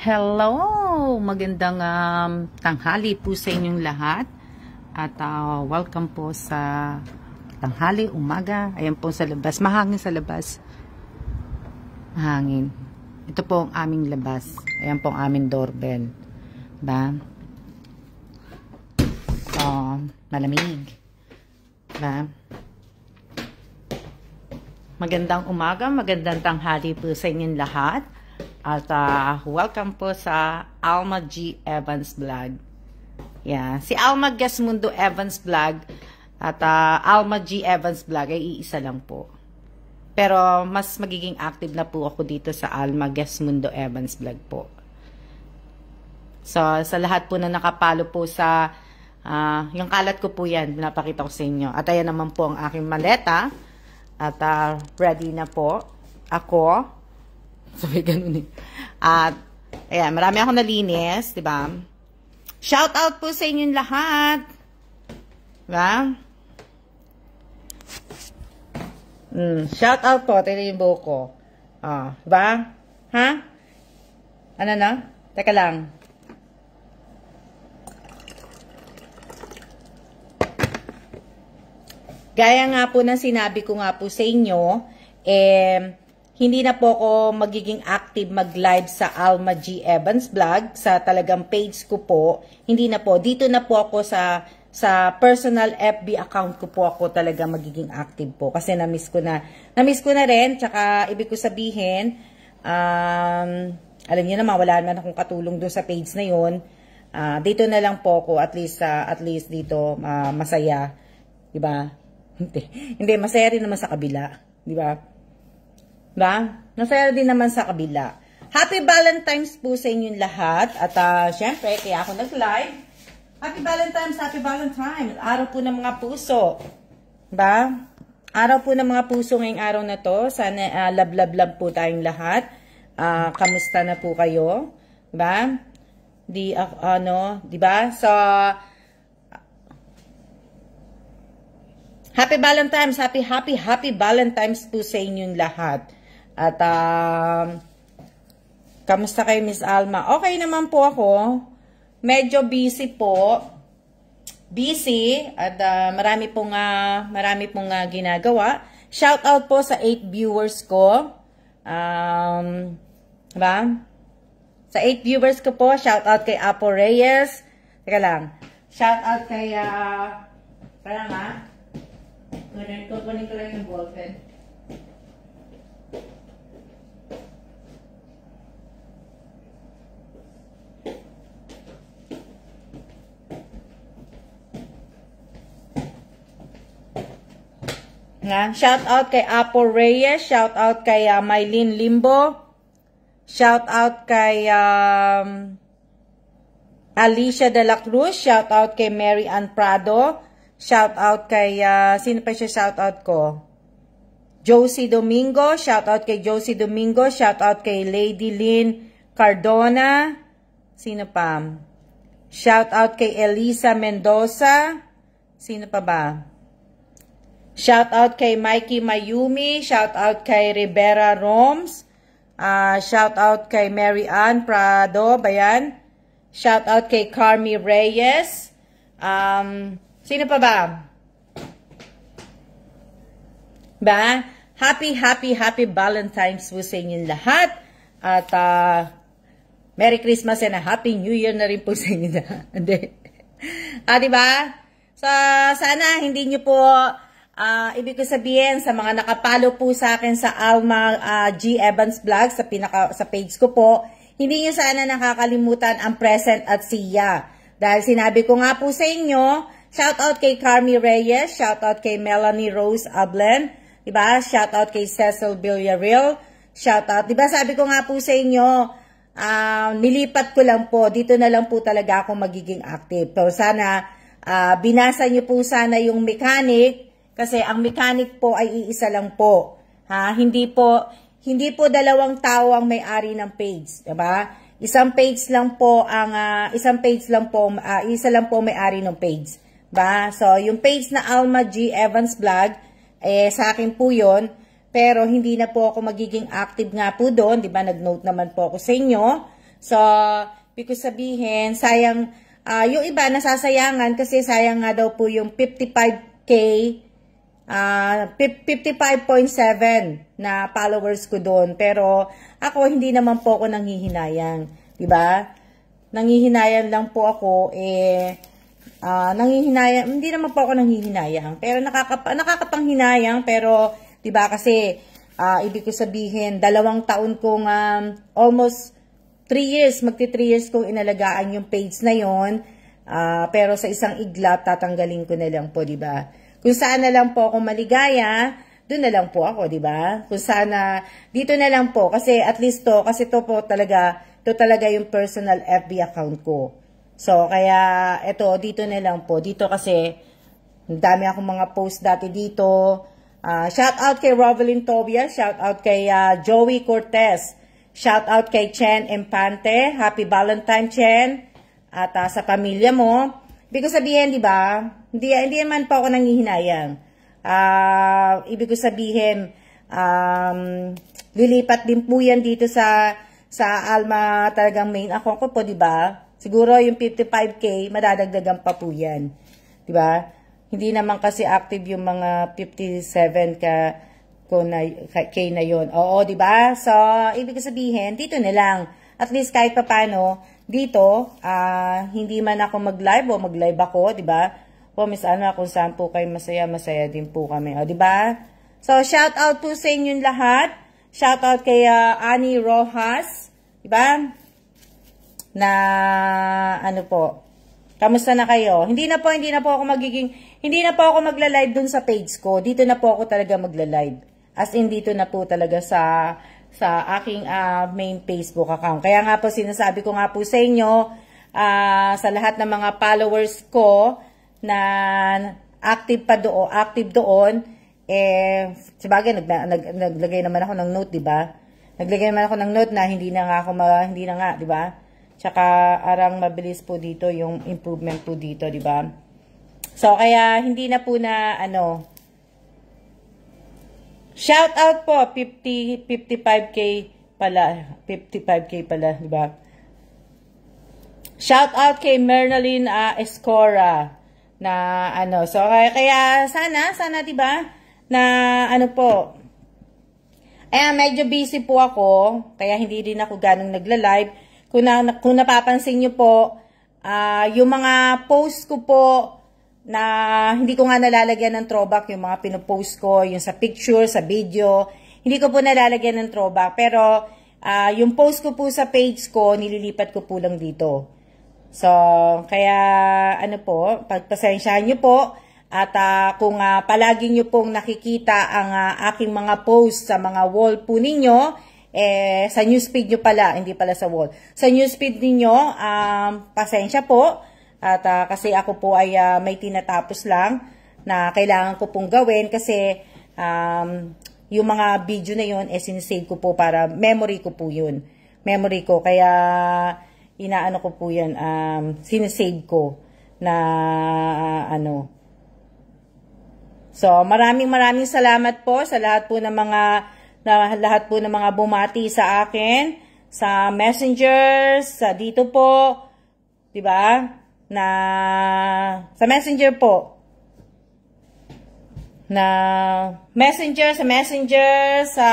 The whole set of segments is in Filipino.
Hello! Magandang tanghali po sa inyong lahat. At welcome po sa tanghali, umaga. Ayan po sa labas. Mahangin sa labas. Mahangin. Ito po ang aming labas. Ayan po ang aming doorbell. Ba? So, malamig. Ba? Magandang umaga, magandang tanghali po sa inyong lahat. At welcome po sa Alma G. Evans Vlog. Yeah. Si Alma Gesmundo Evans Vlog at Alma G. Evans Vlog ay iisa lang po. Pero mas magiging active na po ako dito sa Alma Gesmundo Evans Vlog po. So, sa lahat po na nakapalo po sa yung kalat ko po yan, pinapakita ko sa inyo. At ayan naman po ang aking maleta. At ready na po ako. Sabi ganun eh. At ayan, marami akong nalinis, 'di ba? Shout out po sa inyong lahat. 'Di ba? Shout out po, tingnan yung buhok ko. 'Di ba? Ha? Ano na? Teka lang. Gaya nga po ng sinabi ko nga po sa inyo, hindi na po ako magiging active mag-live sa Alma G. Evans Vlog, sa talagang page ko po. Hindi na po. Dito na po ako sa personal FB account ko po ako talaga magiging active po. Kasi na-miss ko na. Na-miss ko na rin. Tsaka, ibig ko sabihin, alam niyo naman, wala naman akong katulong doon sa page na yun. Dito na lang po ako, at least dito, masaya. Diba? Hindi, masaya rin naman sa kabila. Diba? Ba? Nasaya din naman sa kabila. Happy Valentine's po sa inyong lahat. At syempre, kaya ako nag-live. Happy Valentine's, Happy Valentine's. Araw po ng mga puso. Ba? Araw po ng mga puso ngayong araw na to. Sana love po tayong lahat. Kamusta na po kayo? Ba? Di ba? So, Happy Valentine's, happy Valentine's po sa inyong lahat. At kamusta kayo, Miss Alma? Okay naman po ako. Medyo busy po. Busy at marami pong ginagawa. Shout out po sa 8 viewers ko. Diba? Sa 8 viewers ko po, shout out kay Apo Reyes. Teka lang. Shout out kay parang kukunin ko lang yung ballpen. Shout out kay Apo Reyes, shout out kay Mylene Limbo, shout out kay Alicia de la Cruz, shout out kay Mary Ann Prado, shout out kay sino pa siya shout out ko? Josie Domingo, shout out kay Josie Domingo, shout out kay Lady Lynn Cardona, sino pa? Shout out kay Elisa Mendoza, sino pa ba? Shout out kay Mikey Mayumi, shout out kay Rivera Roms, shout out kay Mary Ann Prado, bayan. Shout out kay Carmi Reyes. Sino pa ba? Ba? Happy Valentine's po sa inyong lahat. At Merry Christmas and a Happy New Year na rin po sa inyo lahat. Diba? So, sana hindi nyo po ibig ko sabihin sa mga nakapalo po sa akin sa Alma G. Evans Vlog sa page ko po, hindi nyo sana nakakalimutan ang present at siya. Dahil sinabi ko nga po sa inyo, shout out kay Carmi Reyes, shout out kay Melanie Rose Ablen, diba? Shout out kay Cecil Villarreal, shout out, diba? Sabi ko nga po sa inyo, nilipat ko lang po, dito na lang po talaga ako magiging active. So sana binasa nyo po sana yung mechanic. Kasi ang mechanic po ay iisa lang po. Hindi po dalawang tao ang may-ari ng page, 'di ba? Isa lang po may-ari ng page, 'di ba? So, yung page na Alma G Evans Vlog sa akin po 'yon. Pero hindi na po ako magiging active nga po doon, 'di ba? Nag-note naman po ako sa inyo. So, ibig sabihin, sayang, yung iba nasasayangan kasi sayang nga daw po yung 55K, 55.7 na followers ko doon. Pero ako hindi naman po ako nanghihinayang, 'di ba? Nanghihinayang lang po ako nanghihinayang, hindi naman po ako nanghihinayang, pero nakakapanghinayang, pero 'di ba kasi ibig ko sabihin, 2 taon kong almost 3 years, magti 3 years kong inalagaan yung page na yon. Pero sa isang iglap, tatanggalin ko na lang po, di ba? Kung saan na lang po ako maligaya, doon na lang po ako, di ba? Kung saan dito na lang po, kasi at least kasi to talaga yung personal FB account ko. So, kaya, dito na lang po. Dito kasi, dami akong mga post dati dito. Shout out kay Rovelyn Tobia, shout out kay Joey Cortez, shout out kay Chen Empante, Happy Valentine Chen, at sa pamilya mo. Ibig ko sabihin, di ba, hindi naman po ako nanghihinayang. Ibig ko sabihin, lilipat din po yan dito sa Alma talagang main account ko po, di ba? Siguro yung 55K, madadagdagan pa po yan. Di ba? Hindi naman kasi active yung mga 57K na yon. Oo, di ba? So, ibig sabihin, dito na lang. At least kahit pa paano, dito, hindi man ako mag-live o mag-live ako, di ba? O, kung saan po kayo masaya, masaya din po kami. O, di ba? So, shout out po sa inyong lahat. Shout out kay Annie Rojas, di ba? Na, kamusta na kayo? Hindi na po ako magla-live dun sa page ko. Dito na po ako talaga magla-live. As in, dito na po talaga sa aking main Facebook account. Kaya nga po, sinasabi ko nga po sa inyo, sa lahat ng mga followers ko na active doon, sabagay, naglagay naman ako ng note, di ba? Naglagay naman ako ng note na hindi na nga, di ba? Tsaka, arang mabilis po dito yung improvement po dito, di ba? So, kaya, hindi na po na, shout out po, 55K pala, di ba? Shout out kay Mernaline Escora, na, so, kaya, sana, di ba? Na, po, medyo busy po ako, kaya hindi din ako ganong nagla-live. Kung napapansin nyo po, yung mga post ko po, na hindi ko nga nalalagyan ng throwback, yung mga pinopost ko, yung sa picture, sa video, hindi ko po nalalagyan ng throwback. Pero, yung post ko po sa page ko, nililipat ko po lang dito. So, kaya, pagpasensyahan nyo po, at kung palagi nyo pong nakikita ang aking mga post sa mga wall po ninyo, sa newsfeed nyo pala, hindi pala sa wall. Sa newsfeed ninyo, pasensya po. At kasi ako po ay may tinatapos lang na kailangan ko pong gawin kasi yung mga video na yun, sinisave ko po para memory ko po yun. Memory ko. Kaya inaano ko po yun, sinisave ko na So, maraming salamat po sa lahat po ng mga bumati sa akin, sa Messenger, sa dito po, 'di ba? Na sa Messenger po. Sa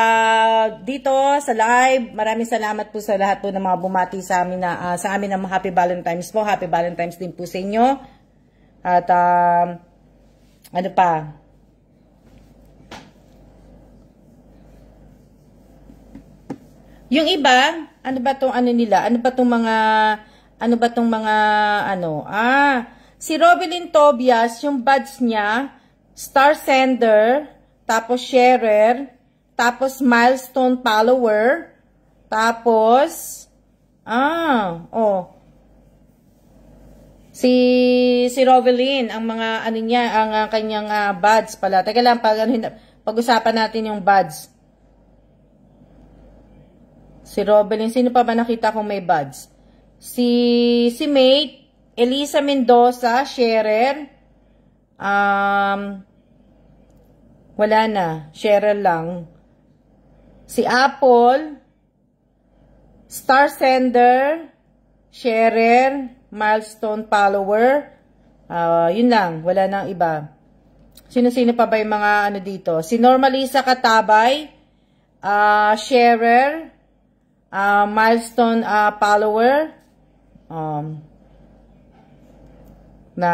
dito sa live. Maraming salamat po sa lahat po ng mga bumati sa amin na Happy Valentine's po. Happy Valentine's din po sa inyo. At ano pa? Yung iba, ano ba tong nila? Ano ba tong mga si Rovelyn Tobias, yung badge niya, star sender, tapos sharer, tapos milestone follower, tapos si Rovelyn, ang mga niya, ang kanyang badge pala. Teka lang, pag-usapan natin yung badge. Si Rovelyn, sino pa ba nakita kong may badge? Si Mate, Elisa Mendoza, sharer. Wala na, sharer lang. Si Apple, star sender, sharer, milestone follower. Yun lang, wala nang iba. Sino-sino pa ba yung mga ano dito? Si Normalisa Katabay, sharer, milestone follower, na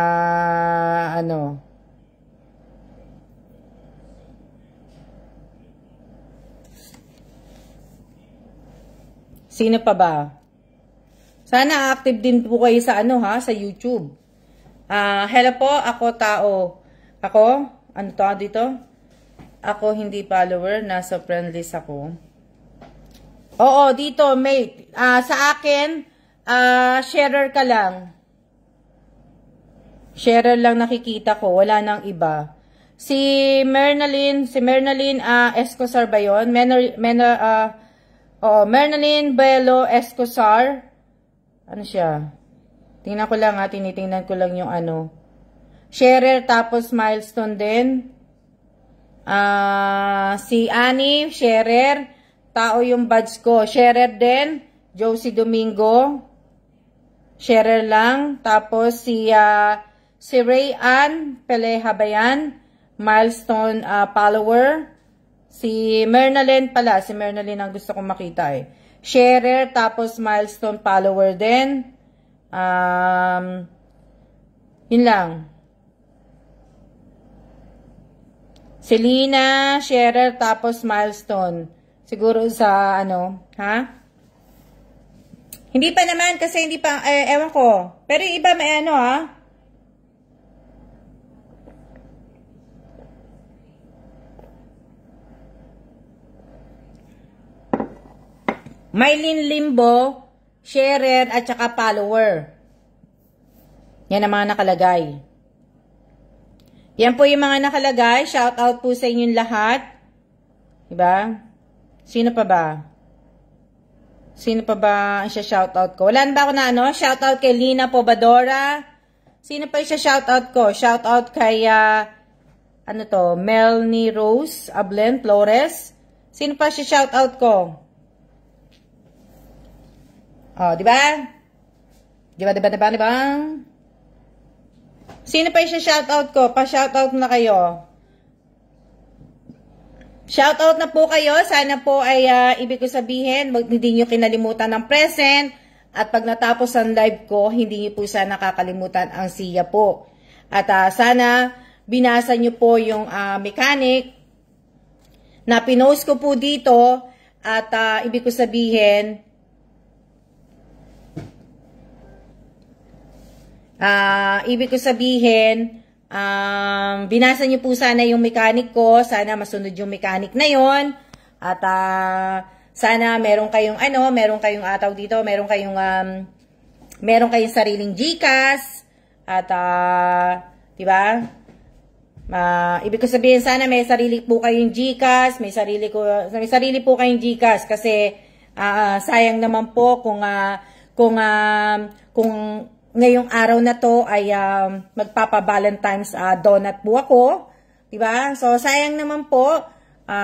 ano, sino pa ba? Sana active din po kayo sa ano ha, sa YouTube. Hello po, ako tao. Ako, ano to dito? Ako hindi follower, nasa friend list ako. Oo, dito, mate. Sa akin, sharer ka lang. Sharer lang nakikita ko, wala nang iba. Si Mernalyn Escosar ba yun? Mernalyn Bello Escosar. Ano siya? Tingnan ko lang tinitingnan ko lang yung ano. Sharer tapos milestone din. Si Annie, sharer. Tao yung badge ko. Sharer din. Josie Domingo. Sharer lang. Tapos si Ray Ann Peleha ba yan? Milestone follower. Si Mernalyn pala. Si Mernalyn ang gusto kong makita eh. Sharer tapos milestone follower din. Yun lang. Selena, sharer tapos milestone. Siguro sa ano, ha? Hindi pa naman kasi hindi pa, ewan ko. Pero yung iba may ano ha. Mylene Limbo, sharer at saka follower. Yan ang mga nakalagay. Yan po yung mga nakalagay. Shout out po sa inyong lahat. Diba? Sino pa ba? Sino pa ba ang shout out ko? Wala na ba ako na ano? Shout out kay Lina Pobadora. Sino pa yung shout out ko? Shout out kay ano to? Melanie Rose Ablen Flores. Sino pa siya shout out ko? Oh, di ba? Di ba? Sino pa yung shoutout ko? Pa-shoutout na kayo. Shoutout na po kayo. Sana po ay ibig ko sabihin, hindi nyo kinalimutan ng present. At pag natapos ang live ko, hindi nyo po sana nakakalimutan ang siya po. At sana binasa nyo po yung mechanic na pinost ko po dito. At ibig ko sabihin, binasa nyo po sana yung mechanic ko. Sana masunod yung mechanic na yon. At sana meron kayong meron kayong ataw dito, meron kayong sariling GCash. At diba? Ibig ko sabihin sana may sarili po kayong GCash, may sarili po kayong GCash kasi sayang naman po kung ngayong araw na to ay magpapa-Valentine's donut po ako. Diba? So, sayang naman po.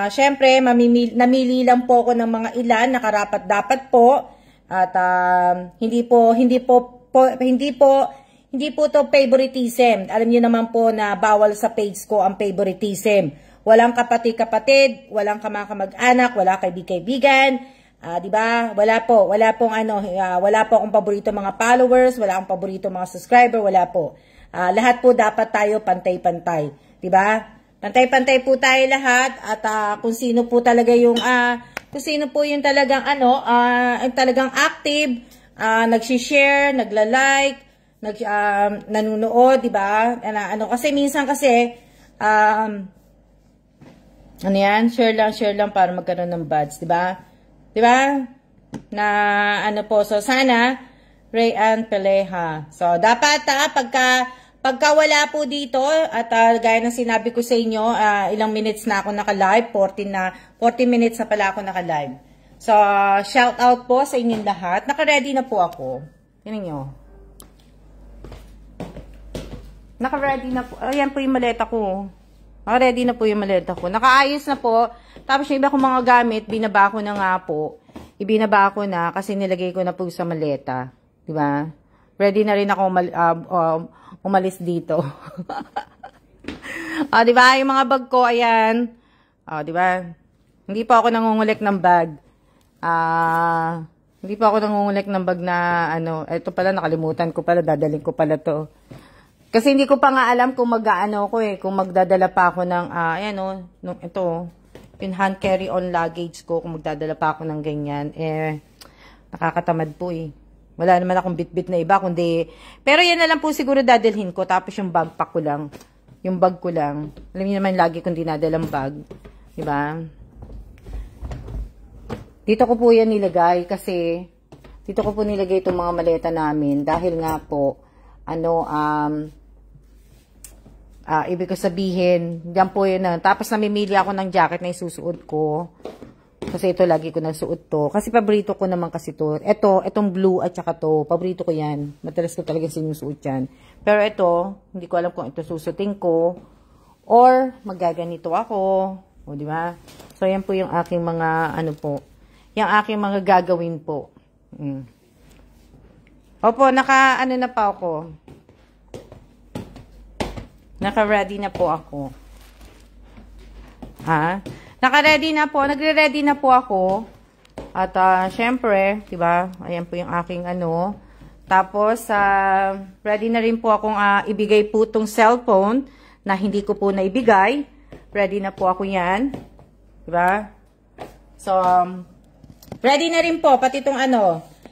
Syempre, namili lang po ako ng mga ilan na karapat-dapat po. At hindi po to favoritism. Alam niyo naman po na bawal sa page ko ang favoritism. Walang kapatid-kapatid, walang kamag-anak, wala kaibigan. Diba? Wala po akong paborito mga followers, wala akong paborito mga subscriber, wala po. Lahat po dapat tayo pantay-pantay, diba? Pantay-pantay po tayo lahat at kung sino po talaga yung talagang talagang active, nagsi-share, nagla-like, nanunood, diba? Kasi minsan kasi share lang para magkaroon ng buds, diba? Diba? Na po, so sana Ray Ann Peleha. So dapat pagka wala po dito at gaya ng sinabi ko sa inyo, ilang minutes na ako naka-live, 40 minutes na pala ako naka-live. So shout out po sa inyong lahat. Naka-ready na po ako. Tingnan niyo. Naka-ready na po. Ayan po yung maleta ko. Naka-ready na po yung maleta ko. Nakaayos na po. Tapos yung iba kong mga gamit, binaba ko na nga po. ibinaba ko na kasi nilagay ko na po sa maleta. Diba? Ready na rin ako umalis dito. Diba? Yung mga bag ko, ayan. Diba? Hindi pa ako nangungulek ng bag. Hindi pa ako nangungulek ng bag na, ito pala, nakalimutan ko pala, dadaling ko pala to. Kasi hindi ko pa nga alam kung kung magdadala pa ako ng, ito, yung hand carry-on luggage ko, kung magdadala pa ako ng ganyan, nakakatamad po Wala naman akong bit-bit na iba, kundi, pero yan na lang po siguro dadalhin ko, tapos yung backpack ko lang, yung bag ko lang. Alam niyo naman, lagi kong dinadalang bag. Diba? Dito ko po yan nilagay, kasi, dito ko po nilagay itong mga maleta namin, dahil nga po, ibig ko sabihin, diyan po yun na. Tapos namimili ako ng jacket na isusuot ko. Kasi ito, lagi ko nasuot to. Kasi paborito ko naman kasi to. Itong blue at saka to, paborito ko yan. Madalas ko talaga sinusuot yan. Pero ito, hindi ko alam kung ito susutin ko. Or, magaganito ako. O, di ba? So, yan po yung aking mga, yung aking mga gagawin po. Opo, na pa ako. Naka-ready na po ako. Naka-ready na po. Nagre-ready na po ako. At, syempre, diba? Ayan po yung aking Tapos, ready na rin po akong ibigay po itong cellphone na hindi ko po naibigay. Ready na po ako yan. Diba? So, ready na rin po. Pati itong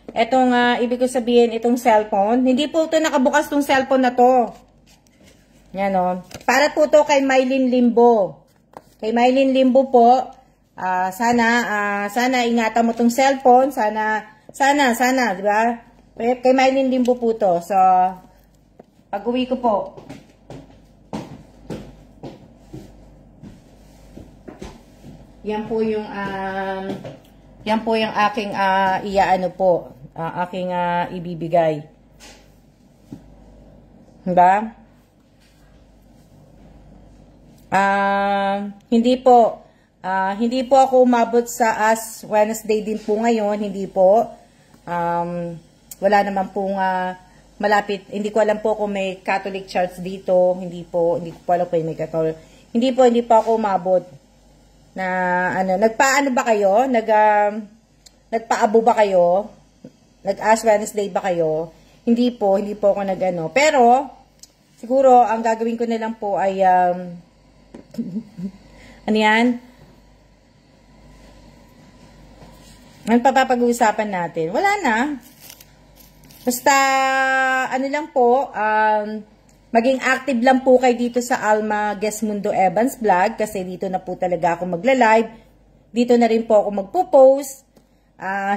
Itong, ibig ko sabihin, itong cellphone. Hindi po ito nakabukas itong cellphone na to. Yan Para po to kay Mylene Limbo. Kay Mylene Limbo po, sana ingatan mo tong cellphone. Sana, di ba? Kay Mylene Limbo po to. So, pag-uwi ko po. Yan po yung aking aking ibibigay. Diba? Hindi po ako umabot sa Ash Wednesday din po ngayon, hindi po. Wala naman pong malapit, hindi ko alam po kung may Catholic Church dito, hindi ko alam kung may Catholic. Hindi po ako umabot na nagpaano ba kayo? Nagpaabo ba kayo? Nag-Ash Wednesday ba kayo? Hindi po ako Pero siguro ang gagawin ko na lang po ay yan? Ano pa pag-uusapan natin? Wala na. Basta, lang po, maging active lang po kayo dito sa Alma Gesmundo Evans Vlog, kasi dito na po talaga ako magla-live. Dito na rin po ako magpo-post.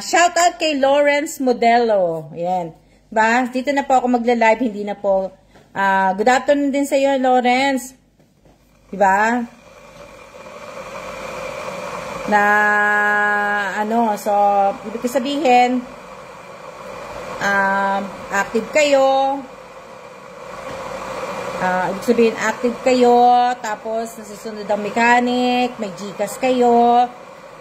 Shout out kay Lawrence Modelo. Ayan. Diba? Dito na po ako magla-live, hindi na po. Good afternoon din sa iyo, Lawrence. Diba? So, ibig ko sabihin, active kayo. Ibig sabihin, active kayo, tapos nasusunod ang mechanic, may GCash kayo.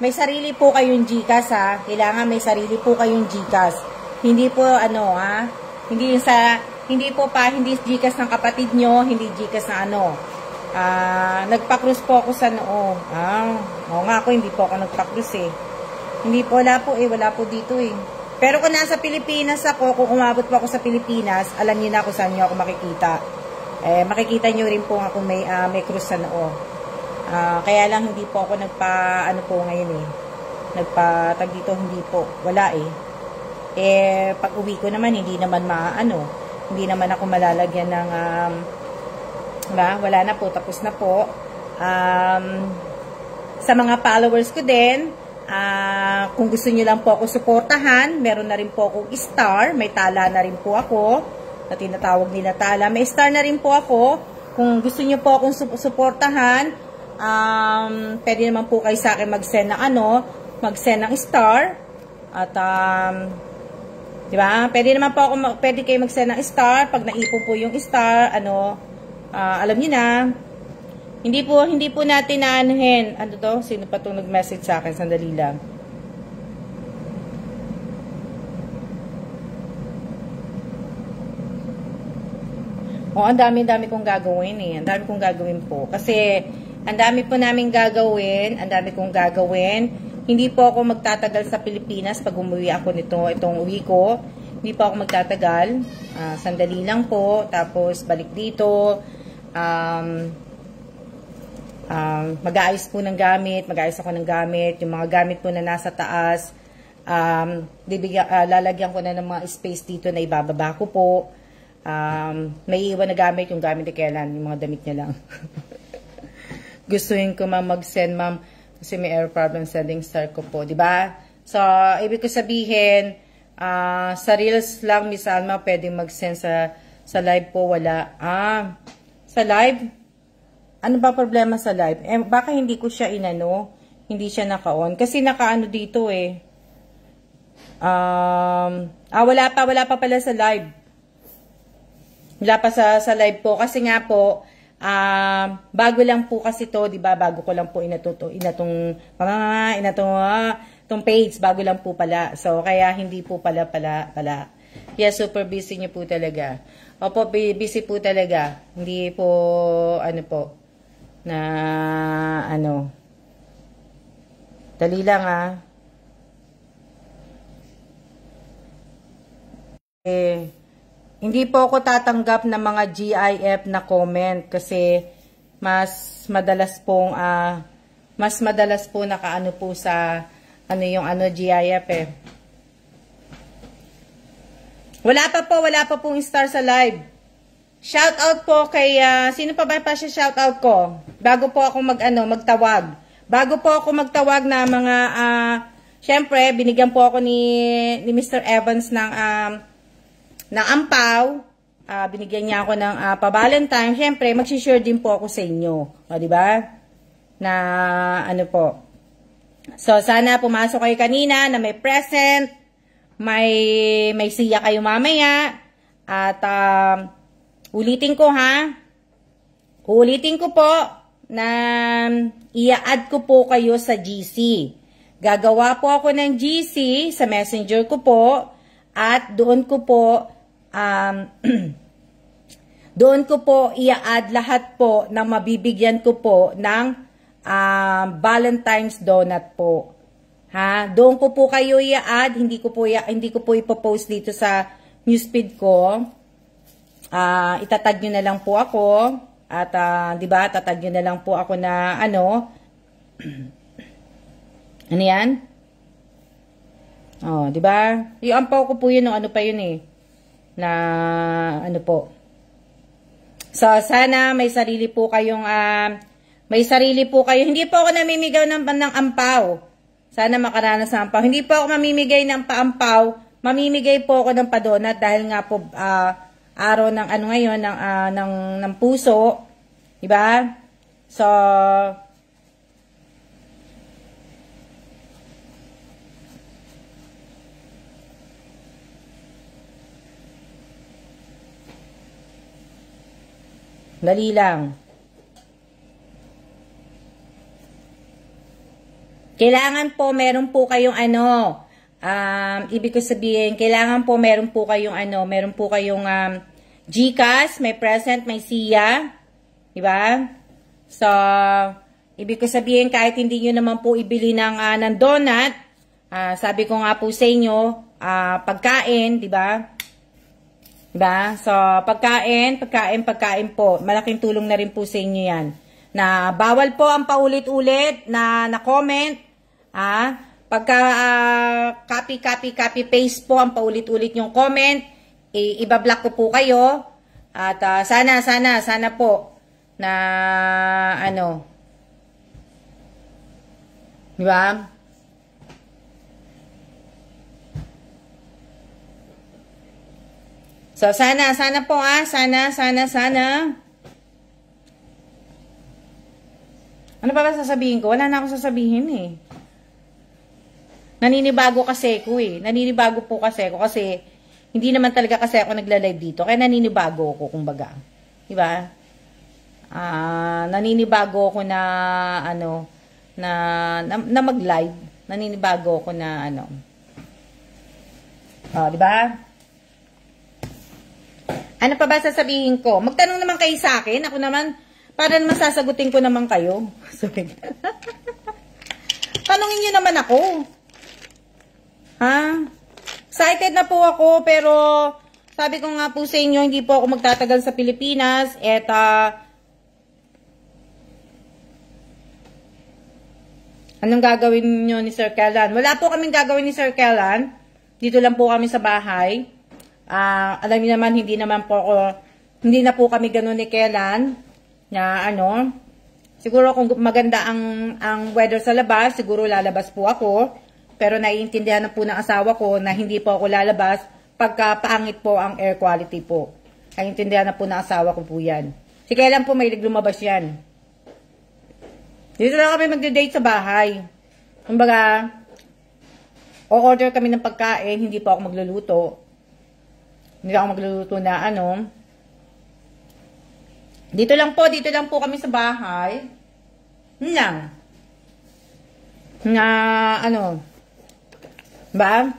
May sarili po kayong GCash, Kailangan may sarili po kayong GCash. Hindi po, hindi GCash ng kapatid nyo, hindi GCash na nagpa-cruise po ako sa noo. Oo nga ako, hindi po ako nagpa-cruise Hindi po, wala po dito Pero kung nasa Pilipinas ako, kung umabot po ako sa Pilipinas, alam niyo na kung saan niyo ako makikita. Makikita niyo rin po kung may cruise sa noo. Kaya lang hindi po ako po ngayon Nagpa-tag dito, hindi po. Wala pag uwi ko naman, hindi naman hindi naman ako malalagyan ng wala na po, tapos na po. Sa mga followers ko din, kung gusto niyo lang po ako suportahan, meron na rin po akong star, may tala na rin po ako, na tinatawag nila tala. May star na rin po ako. Kung gusto niyo po akong suportahan, pwede naman po kayo sa akin mag-send ng star. At, di ba? Pwede naman po pwede kayo mag-send ng star. Pag naipon po yung star, alam niyo na, hindi po natin naanuhin. Sino pa itong nag-message sa akin? Sandali lang. O, ang dami-dami kong gagawin eh. Ang dami kong gagawin po. Kasi, ang dami po namin gagawin. Ang dami kong gagawin. Hindi po ako magtatagal sa Pilipinas pag umuwi ako itong uwi ko. Hindi po ako magtatagal. Sandali lang po. Tapos, balik dito. Mag-aayos po ng gamit. Mag-aayos ako ng gamit. Yung mga gamit po na nasa taas. Lalagyan ko na ng mga space dito na ibababa ko po. May iwan na gamit. Yung gamit ni Kailan. Yung mga damit niya lang. Gustuhin ko mag-send, ma'am. Kasi may error problem sending star ko po. Diba? So, ibig ko sabihin, sa Reels lang, Miss Alma, pwede mag-send sa live po. Wala. Sa live? Ano ba problema sa live? Baka hindi ko siya inano. Hindi siya naka-on. Kasi naka-ano dito eh. Wala pa pala sa live. Wala pa sa live po. Kasi nga po, bago lang po kasi to, di ba? Bago ko lang po inatong page, bago lang po pala. So, kaya hindi po pala. Yes, super busy niyo po talaga. Opo, busy po talaga. Hindi po, dali lang hindi po ako tatanggap ng mga GIF na comment kasi mas madalas po nakaano po sa GIF eh. Wala pa pong star sa live. Shout out po kay sino pa siya shout out ko? Bago po ako magtawag. Bago po ako magtawag na mga syempre binigyan po ako ni Mr. Evans ng ampaw, binigyan niya ako ng pa-Valentine. Siyempre, mag-share din po ako sa inyo. O, diba? Na, po. So, sana pumasok kayo kanina na may present, may siya kayo mamaya. At, ulitin ko po na i-add ko po kayo sa GC. Gagawa po ako ng GC sa messenger ko po. At doon ko po i-add lahat po na mabibigyan ko po ng Valentine's donut po. Doon ko po kayo i-add, hindi ko po ipopost dito sa newsfeed ko. Itatag nyo na lang po ako at 'di ba? Tatag nyo na lang po ako na ano yan? Oh, 'di ba? Yung ampaw ko po 'yun, no, ano pa 'yun eh. Na ano po. So sana may sarili po kayong hindi po ako namimigaw ng ampaw. Sana makaranas ng ampaw. Hindi po ako mamimigay ng paampaw. Mamimigay po ako ng padonat dahil nga po araw ng ngayon ng puso, 'di ba? So dali lang. Kailangan po meron po kayong ibig ko sabihin, kailangan po meron po kayong GCash, may present, may siya, 'di ba? So, ibig ko sabihin kahit hindi niyo naman po ibili ng donut, sabi ko nga po sa inyo, pagkain, 'di ba? Diba? So, pagkain po. Malaking tulong na rin po sa inyo yan. Na bawal po ang paulit-ulit na comment. Pagka copy, paste po ang paulit-ulit yung comment. Ibablock ko po kayo. At sana po na diba? So, sana po sana. Ano pa ba sasabihin ko? Wala na akong sasabihin eh. Naninibago kasi ko eh. Naninibago po kasi ako kasi hindi naman talaga kasi ako nagla-live dito. Kaya naninibago ako, kumbaga. Diba? Naninibago ako na na mag-live. Naninibago ako na diba? Ano pa ba sasabihin ko? Magtanong naman kayo sa akin. Ako naman, para naman sasagutin ko naman kayo. Sorry. Tanungin niyo naman ako. Ha? Excited na po ako, pero sabi ko nga po sa inyo, hindi po ako magtatagal sa Pilipinas. At, anong gagawin niyo ni Sir Kellan? Wala po kaming gagawin ni Sir Kellan. Dito lang po kami sa bahay. Alam niyo naman, hindi na po kami ganun ni Kellan. Na ano, siguro kung maganda ang weather sa labas, siguro lalabas po ako. Pero naiintindihan na po ng asawa ko na hindi po ako lalabas pagka paangit po ang air quality po. Naiintindihan na po ng asawa ko po yan. Si Kellan po may lumabas yan. Dito lang kami magde-date sa bahay. Kumbaga, o-order kami ng pagkain, hindi po ako magluluto. Hindi ako magluluto na ano. Dito lang po kami sa bahay. Yun lang. Na, ano, ba?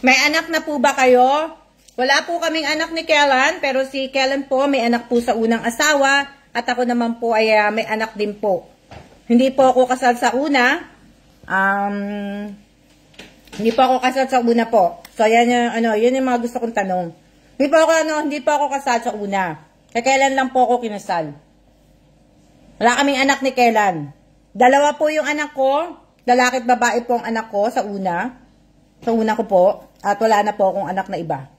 May anak na po ba kayo? Wala po kaming anak ni Kellan, pero si Kellan po may anak po sa unang asawa, at ako naman po ay may anak din po. Hindi po ako kasal sa una. Hindi po ako kasal sa una po. So, yan yung mga gusto kong tanong. Hindi po ako kasal sa una. Kaya Kellan lang po ako kinasal. Wala kaming anak ni Kellan. Dalawa po yung anak ko. Lalaki at babae po ang anak ko sa una. Sa una ko po. At wala na po akong anak na iba.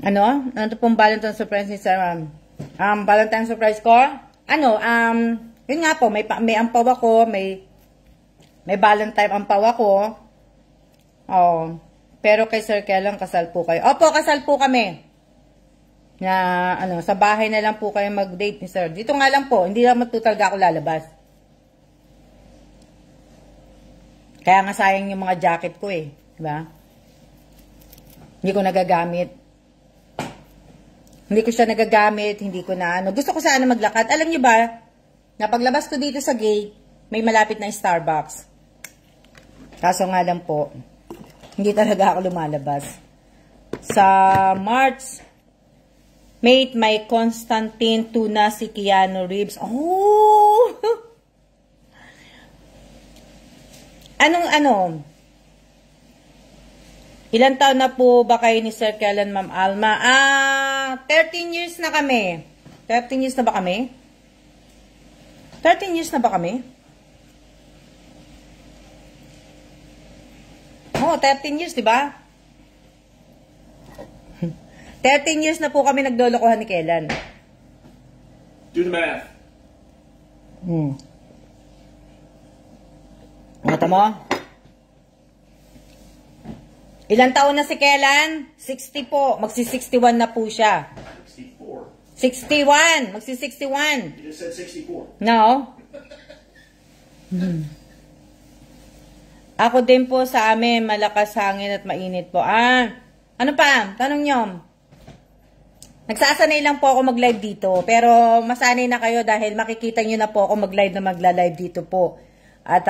Ano? Ano to pong Valentine's surprise ni Sir? Valentine's surprise ko? Yun nga po, may ampaw ako, may Valentine ampaw ako. Oh, pero kay Sir Kellan, kasal po kayo. Opo, kasal po kami. Na, sa bahay na lang po kayo mag-date ni Sir. Dito nga lang po, hindi naman po talaga ako lalabas. Kaya nga sayang yung mga jacket ko eh. Diba? Hindi ko nagagamit. Hindi ko siya nagagamit, hindi ko na Gusto ko sana maglakad. Alam niyo ba, na paglabas ko dito sa gate, may malapit na Starbucks. Kaso nga lang po, hindi talaga ako lumalabas. Sa March, mate, may Constantine Tuna si Keanu Reeves. Oh! Ilan taon na po ba kayo ni Sir Kellan, Ma'am Alma? 13 years na kami. 13 years na ba kami? 13 years na ba kami? Oh, 13 years, di ba? 13 years na po kami naglolokohan ni Kellan. Do the math. Ngata mo? Ilang taon na si Kellan? 60 po. Magsi-61 na po siya. 61. Magsi-61. You just said 64. No. Ako din po sa amin, malakas hangin at mainit po. Ano pa? Tanong nyo. Nagsasanay lang po ako mag-live dito. Pero masanay na kayo dahil makikita nyo na po ako mag-live na magla-live dito po. At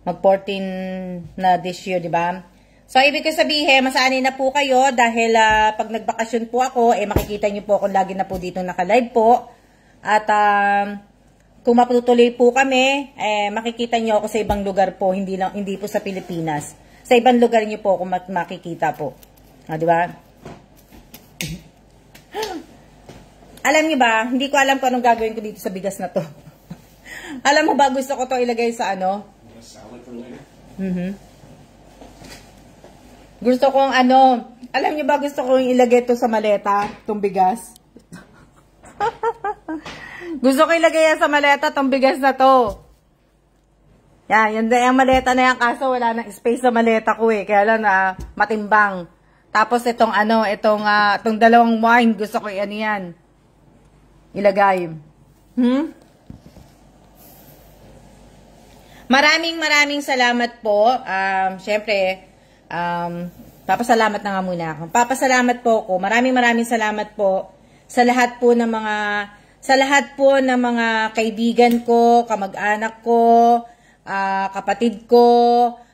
mag-14 na this year, di ba? So, ibig ko sabihin, masanay na po kayo dahil pag nagbakasyon po ako, makikita nyo po ako lagi na po dito naka-live po. At kung matutuloy po kami, makikita nyo ako sa ibang lugar po, hindi po sa Pilipinas. Sa ibang lugar nyo po ako makikita po. Di ba? Alam nyo ba, hindi ko alam kung anong gagawin ko dito sa bigas na to. Alam mo ba, gusto ko to ilagay sa Gusto kong alam niyo ba gusto kong ilagay to sa maleta, tong bigas? Gusto ko ilagay yan sa maleta, tong bigas na to. Yan yung maleta na yan, kaso wala nang space sa maleta ko eh, kaya lang matimbang. Tapos itong itong dalawang wine, gusto ko yan. Ilagay. Maraming salamat po. Syempre, papasalamat na nga muna ako. Papasalamat po ako. Maraming salamat po sa lahat po ng mga sa lahat po ng mga kaibigan ko, kamag-anak ko, kapatid ko,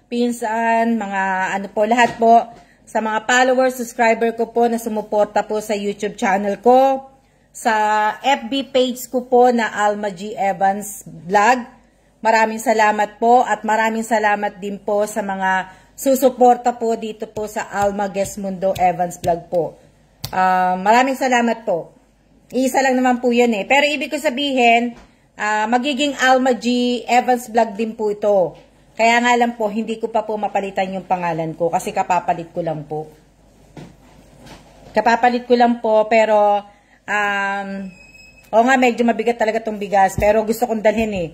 pinsan, mga ano po, lahat po, sa mga followers, subscriber ko po na sumuporta po sa YouTube channel ko, sa FB page ko po na Alma G. Evans Vlog. Maraming salamat po at maraming salamat din po sa mga susuporta po dito po sa Alma Gesmundo Evans Vlog po. Maraming salamat po. Isa lang naman po yun eh. Pero ibig ko sabihin, magiging Alma G. Evans Vlog din po ito. Kaya nga lang po, hindi ko pa po mapalitan yung pangalan ko kasi kapapalit ko lang po. Kapapalit ko lang po pero o nga medyo mabigat talaga tong bigas pero gusto kong dalhin eh.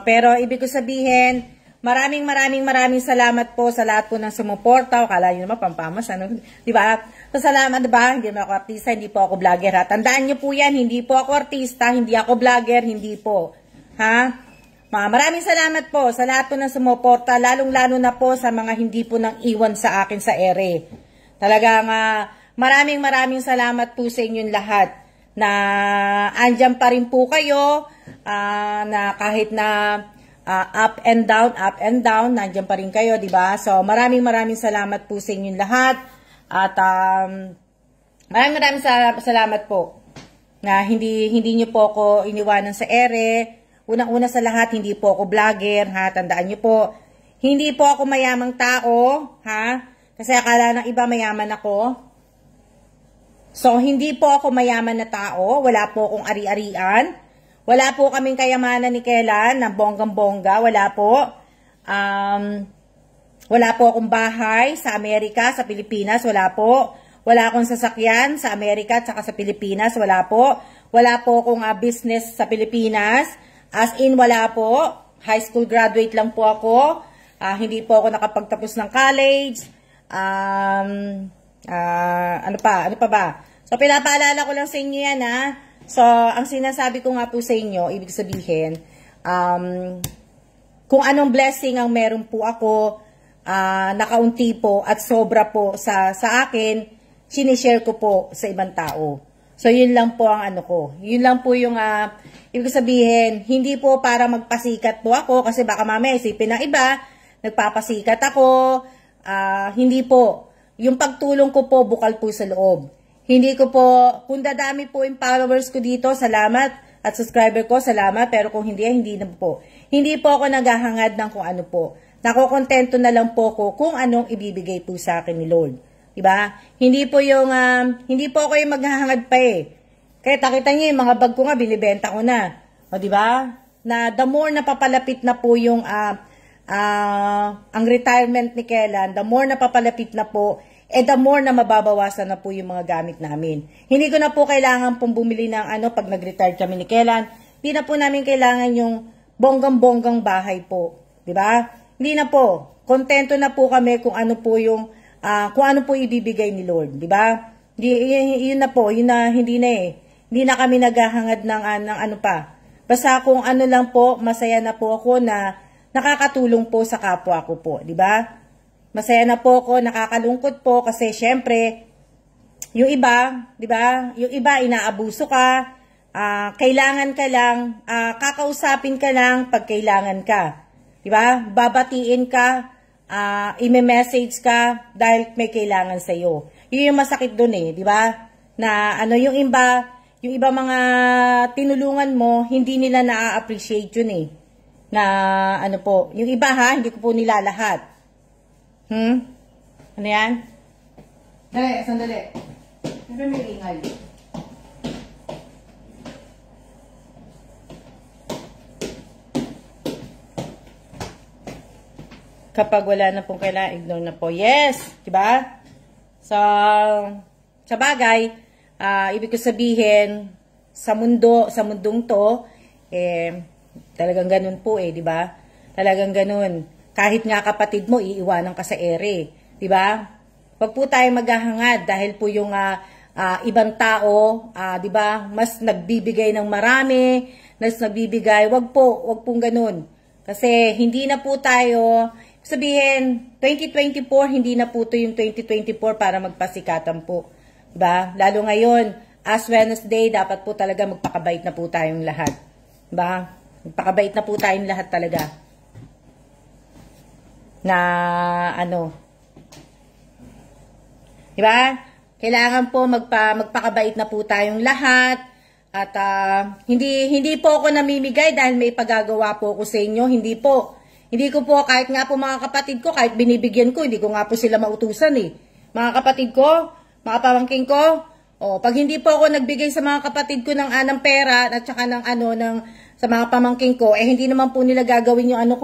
Pero ibig ko sabihin, maraming salamat po sa lahat po ng sumuporta. Akala nyo naman pampamas, ano? Diba? So, salamat, diba? Hindi naman ako artista, hindi po ako vlogger, ha? Tandaan nyo po yan, hindi po ako artista, hindi ako vlogger, hindi po. Ha? Maraming salamat po sa lahat po ng sumuporta, lalong-lalo na po sa mga hindi po nang iwan sa akin sa ere. Talagang, maraming salamat po sa inyong lahat na andyan pa rin po kayo, na kahit na up and down, nandiyan pa rin kayo, di ba? So, maraming salamat po sa inyong lahat. At maraming salamat po na hindi niyo po ako iniwanan sa ere. Unang-una sa lahat, hindi po ako vlogger, ha? Tandaan niyo po, hindi po ako mayamang tao, ha? Kasi akala ng iba mayaman ako. So, hindi po ako mayaman na tao. Wala po akong ari-arian. Wala po kaming kayamanan ni Kelan na bonggang-bongga. Wala po. Wala po akong bahay sa Amerika, sa Pilipinas. Wala po. Wala akong sasakyan sa Amerika at sa Pilipinas. Wala po. Wala po akong business sa Pilipinas. As in, wala po. High school graduate lang po ako. Hindi po ako nakapagtapos ng college. Ano pa ba? So, pinapaalala ko lang sa inyo yan, ha? So, ang sinasabi ko nga po sa inyo, ibig sabihin, kung anong blessing ang meron po ako, nakaunti po at sobra po sa akin, sinishare ko po sa ibang tao. So, yun lang po ang ano ko. Yun lang po yung, ibig sabihin, hindi po para magpasikat po ako, kasi baka mamaya isipin ng iba, nagpapasikat ako, hindi po. Yung pagtulong ko po, bukal po sa loob. Hindi ko po, kung dadami po yung followers ko dito, salamat, at subscriber ko, salamat, pero kung hindi, hindi na po. Hindi po ako naghahangad ng kung ano po. Nakokontento na lang po ko kung anong ibibigay po sa akin ni Lord. Diba? Hindi po ako yung maghahangad pa eh. Kaya nakita niyo yung mga bag ko nga, binibenta ko na. O diba? Na the more na papalapit na po yung, ang retirement ni Kelan, the more na papalapit na po, the more na mababawasan na po yung mga gamit namin. Hindi ko na po kailangan pong bumili ng pag nag-retire kami ni Kelan. Hindi na po namin kailangan yung bonggang-bonggang bahay po. Diba? Hindi na po. Kontento na po kami kung ano po yung, kung ano po ibibigay ni Lord. Diba? Yun na po. Yun na, hindi na eh. Hindi na kami naghahangad ng ano pa. Basta kung ano lang po, masaya na po ako na nakakatulong po sa kapwa ko po. Diba? Masaya na po ako, nakakalungkot po kasi syempre, yung iba, di ba? Yung iba, inaabuso ka, kailangan ka lang, kakausapin ka lang pag kailangan ka. Di ba? Babatiin ka, ime-message ka dahil may kailangan sa'yo. Yun yung masakit dun eh, di ba? Na yung iba mga tinulungan mo, hindi nila na-appreciate yun eh. Na yung iba ha, hindi ko po nila lahat. Ano yan? Dali, sandali. Siyempre may ingay. Kapag wala na pong kailangan, ignore na po. Yes! Diba? So, sa bagay, ibig ko sabihin, sa mundong to, talagang ganun po diba? Talagang ganun. Kahit nga kapatid mo, iiwanan ka sa ere. Diba? Wag po tayo maghahangad dahil po yung ibang tao, diba, mas nagbibigay ng marami, mas nagbibigay, wag pong ganun. Kasi hindi na po tayo, sabihin, 2024, hindi na po to yung 2024 para magpasikatan po. Diba? Lalo ngayon, as Wednesday, dapat po talaga magpakabait na po tayong lahat. Diba? Magpakabait na po tayong lahat talaga. Na, diba? Kailangan po magpakabait na po tayong lahat. At hindi po ako namimigay dahil may pagagawa po ako sa inyo. Hindi po. Hindi ko po, kahit nga po mga kapatid ko, kahit binibigyan ko, hindi ko nga po sila mautusan eh. Mga kapatid ko, mga pamangkin ko, pag hindi po ako nagbigay sa mga kapatid ko ng pera at saka sa mga pamangkin ko, hindi naman po nila gagawin yung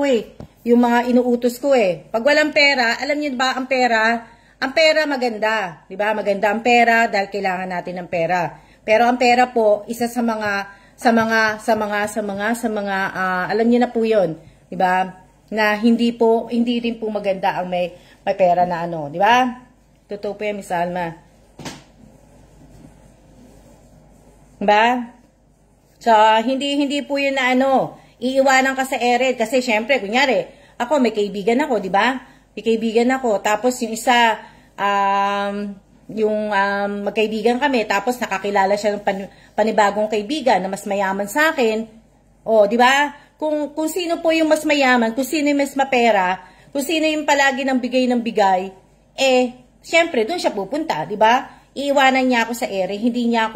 yung mga inuutos ko eh. Pag walang pera, alam niyo ba ang pera? Ang pera maganda, 'di ba? Maganda ang pera dahil kailangan natin ng pera. Pero ang pera po, isa sa mga alam niyo na po 'yon, 'di ba? Na hindi rin po maganda ang may pera na 'di ba? Totoo po 'yan, Miss Alma. Diba? So, hindi po yun na iiwanan ka sa Ered. Kasi, syempre, kunyari, ako, may kaibigan ako, diba? May kaibigan ako. Tapos, yung isa, magkaibigan kami. Tapos, nakakilala siya ng panibagong kaibigan na mas mayaman sa akin. Diba? Kung sino po yung mas mayaman, kung sino yung mas mapera, kung sino yung palagi ng bigay, syempre, doon siya pupunta, diba? Iiwanan niya ako sa Ered. Hindi niya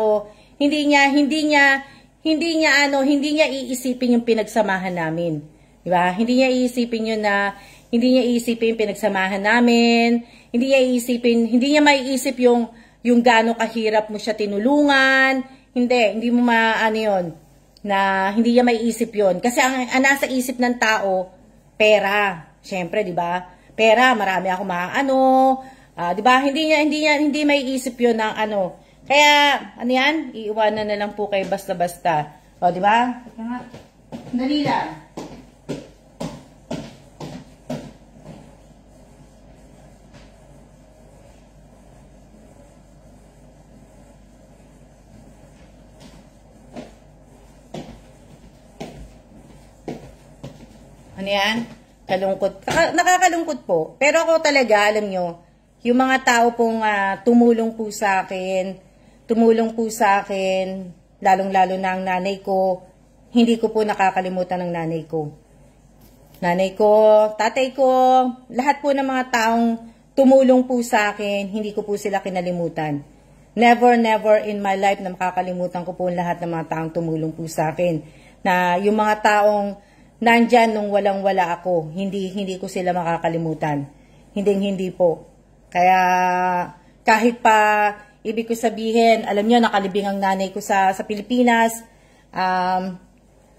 iisipin yung pinagsamahan namin. Di ba? Hindi niya iisipin yung pinagsamahan namin. Hindi niya maiisip yung gaano kahirap mo siya tinulungan. Hindi mo yun. Na hindi niya maiisip yun. Kasi ang nasa isip ng tao, pera. Siyempre, di ba? Pera, marami ako di ba? Hindi maiisip yun ng Kaya, yan? Iiwanan na lang po kayo basta-basta. Di ba? Teka nga. Dali lang. Yan? Kalungkot. Nakakalungkot po. Pero ako talaga, alam nyo, yung mga tao pong tumulong po sa akin, lalong-lalo na ang nanay ko, hindi ko po nakakalimutan ng nanay ko. Nanay ko, tatay ko, lahat po ng mga taong tumulong po sa akin, hindi ko po sila kinalimutan. Never in my life na makakalimutan ko po lahat ng mga taong tumulong po sa akin. Na yung mga taong nandyan nung walang-wala ako, hindi ko sila makakalimutan. Hindi po. Kaya kahit pa ibig ko sabihin, alam niyo, nakalibing ang nanay ko sa Pilipinas.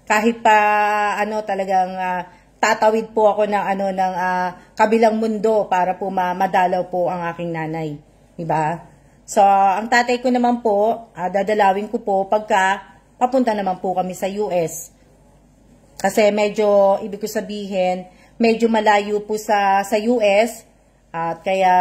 Kahit pa talagang tatawid po ako ng kabilang mundo para po madalaw po ang aking nanay, 'di ba? So, ang tatay ko naman po, dadalawin ko po pagka papunta naman po kami sa US. Kasi medyo ibig ko sabihin, medyo malayo po sa US. At kaya,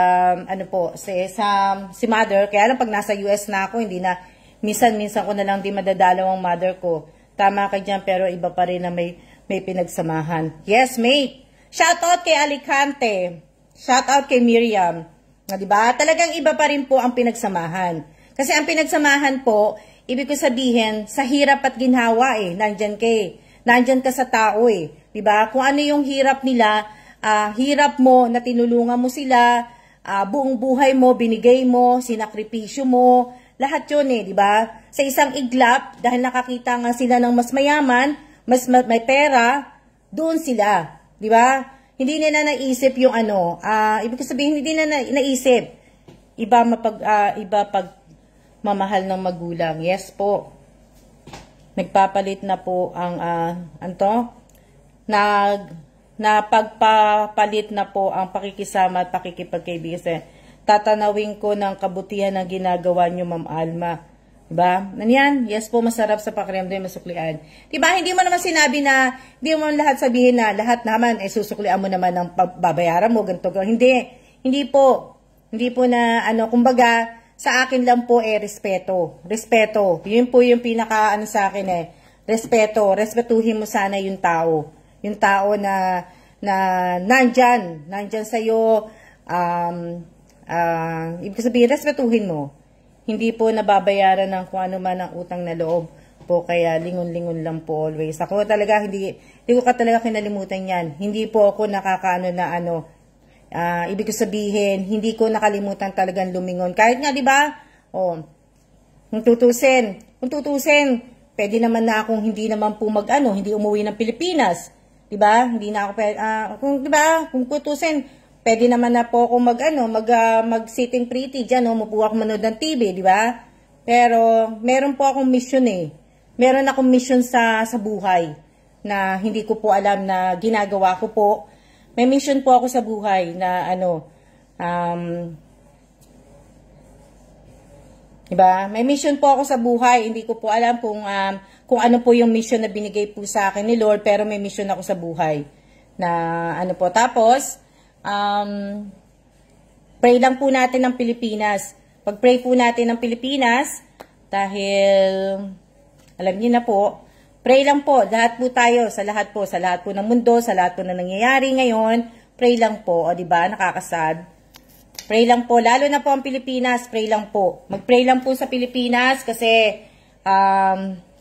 si mother, kaya lang pag nasa US na ako, hindi na, minsan ko na lang di madadalaw ang mother ko. Tama ka dyan, pero iba pa rin na may pinagsamahan. Yes, mate! Shoutout kay Alicante. Shoutout kay Miriam. Diba? Talagang iba pa rin po ang pinagsamahan. Kasi ang pinagsamahan po, ibig ko sabihin, sa hirap at ginhawa nandyan ka sa tao Diba? Kung ano yung hirap nila, hirap mo na tinulungan mo sila, buong buhay mo, binigay mo, sinakripisyo mo, lahat yun di ba? Sa isang iglap, dahil nakakita nga sila ng mas mayaman, mas may pera, doon sila, di ba? Hindi nila naisip yung ibig sabihin, hindi nila naisip, iba pag mamahal ng magulang. Yes po. Nagpapalit na po ang, pagpapalit na po ang pakikisama at pakikipagkaibigan. Tatanawin ko ng kabutihan ng ginagawa nyo, Ma'am Alma. Diba? Nanyan? Yes po, masarap sa pakiramdam, masuklian. Diba? Hindi mo naman sinabi na, hindi mo lahat sabihin na, lahat naman, susuklian mo naman ng babayaran mo, ganito. Hindi po. Hindi po na, kumbaga, sa akin lang po respeto. Respeto. Yun po yung pinaka, sa akin respeto. Respetuhin mo sana yung tao. Yung tao na nandyan sa'yo, ibig sabihin, respetuhin mo. hindi po nababayaran ng kung ano man ang utang na loob po, kaya lingon-lingon lang po always. Ako talaga, hindi ko talaga kinalimutan yan. Hindi po ako nakakaano na ano, ibig ko sabihin, hindi ko nakalimutan talagang lumingon. Kahit nga, di ba, kung tutusin, pwede naman na akong hindi naman po hindi umuwi ng Pilipinas. Di ba? Hindi na ako, di ba, kung tutusin, pwede naman na po ako mag-sitting pretty dyan, umupo ako manood ng TV, di ba? Pero, meron po akong mission Meron akong mission sa buhay na hindi ko po alam na ginagawa ko po. May mission po ako sa buhay na diba? May mission po ako sa buhay. Hindi ko po alam kung ano po yung mission na binigay po sa akin ni Lord, pero may mission ako sa buhay na ano po. Tapos, pray lang po natin ng Pilipinas. Pag-pray po natin ng Pilipinas, dahil alam niyo na po, pray lang po, lahat po tayo, sa lahat po ng mundo, sa lahat po na nangyayari ngayon, pray lang po, o diba, nakakasad. Pray lang po, lalo na po ang Pilipinas, pray lang po. Mag-pray lang po sa Pilipinas kasi,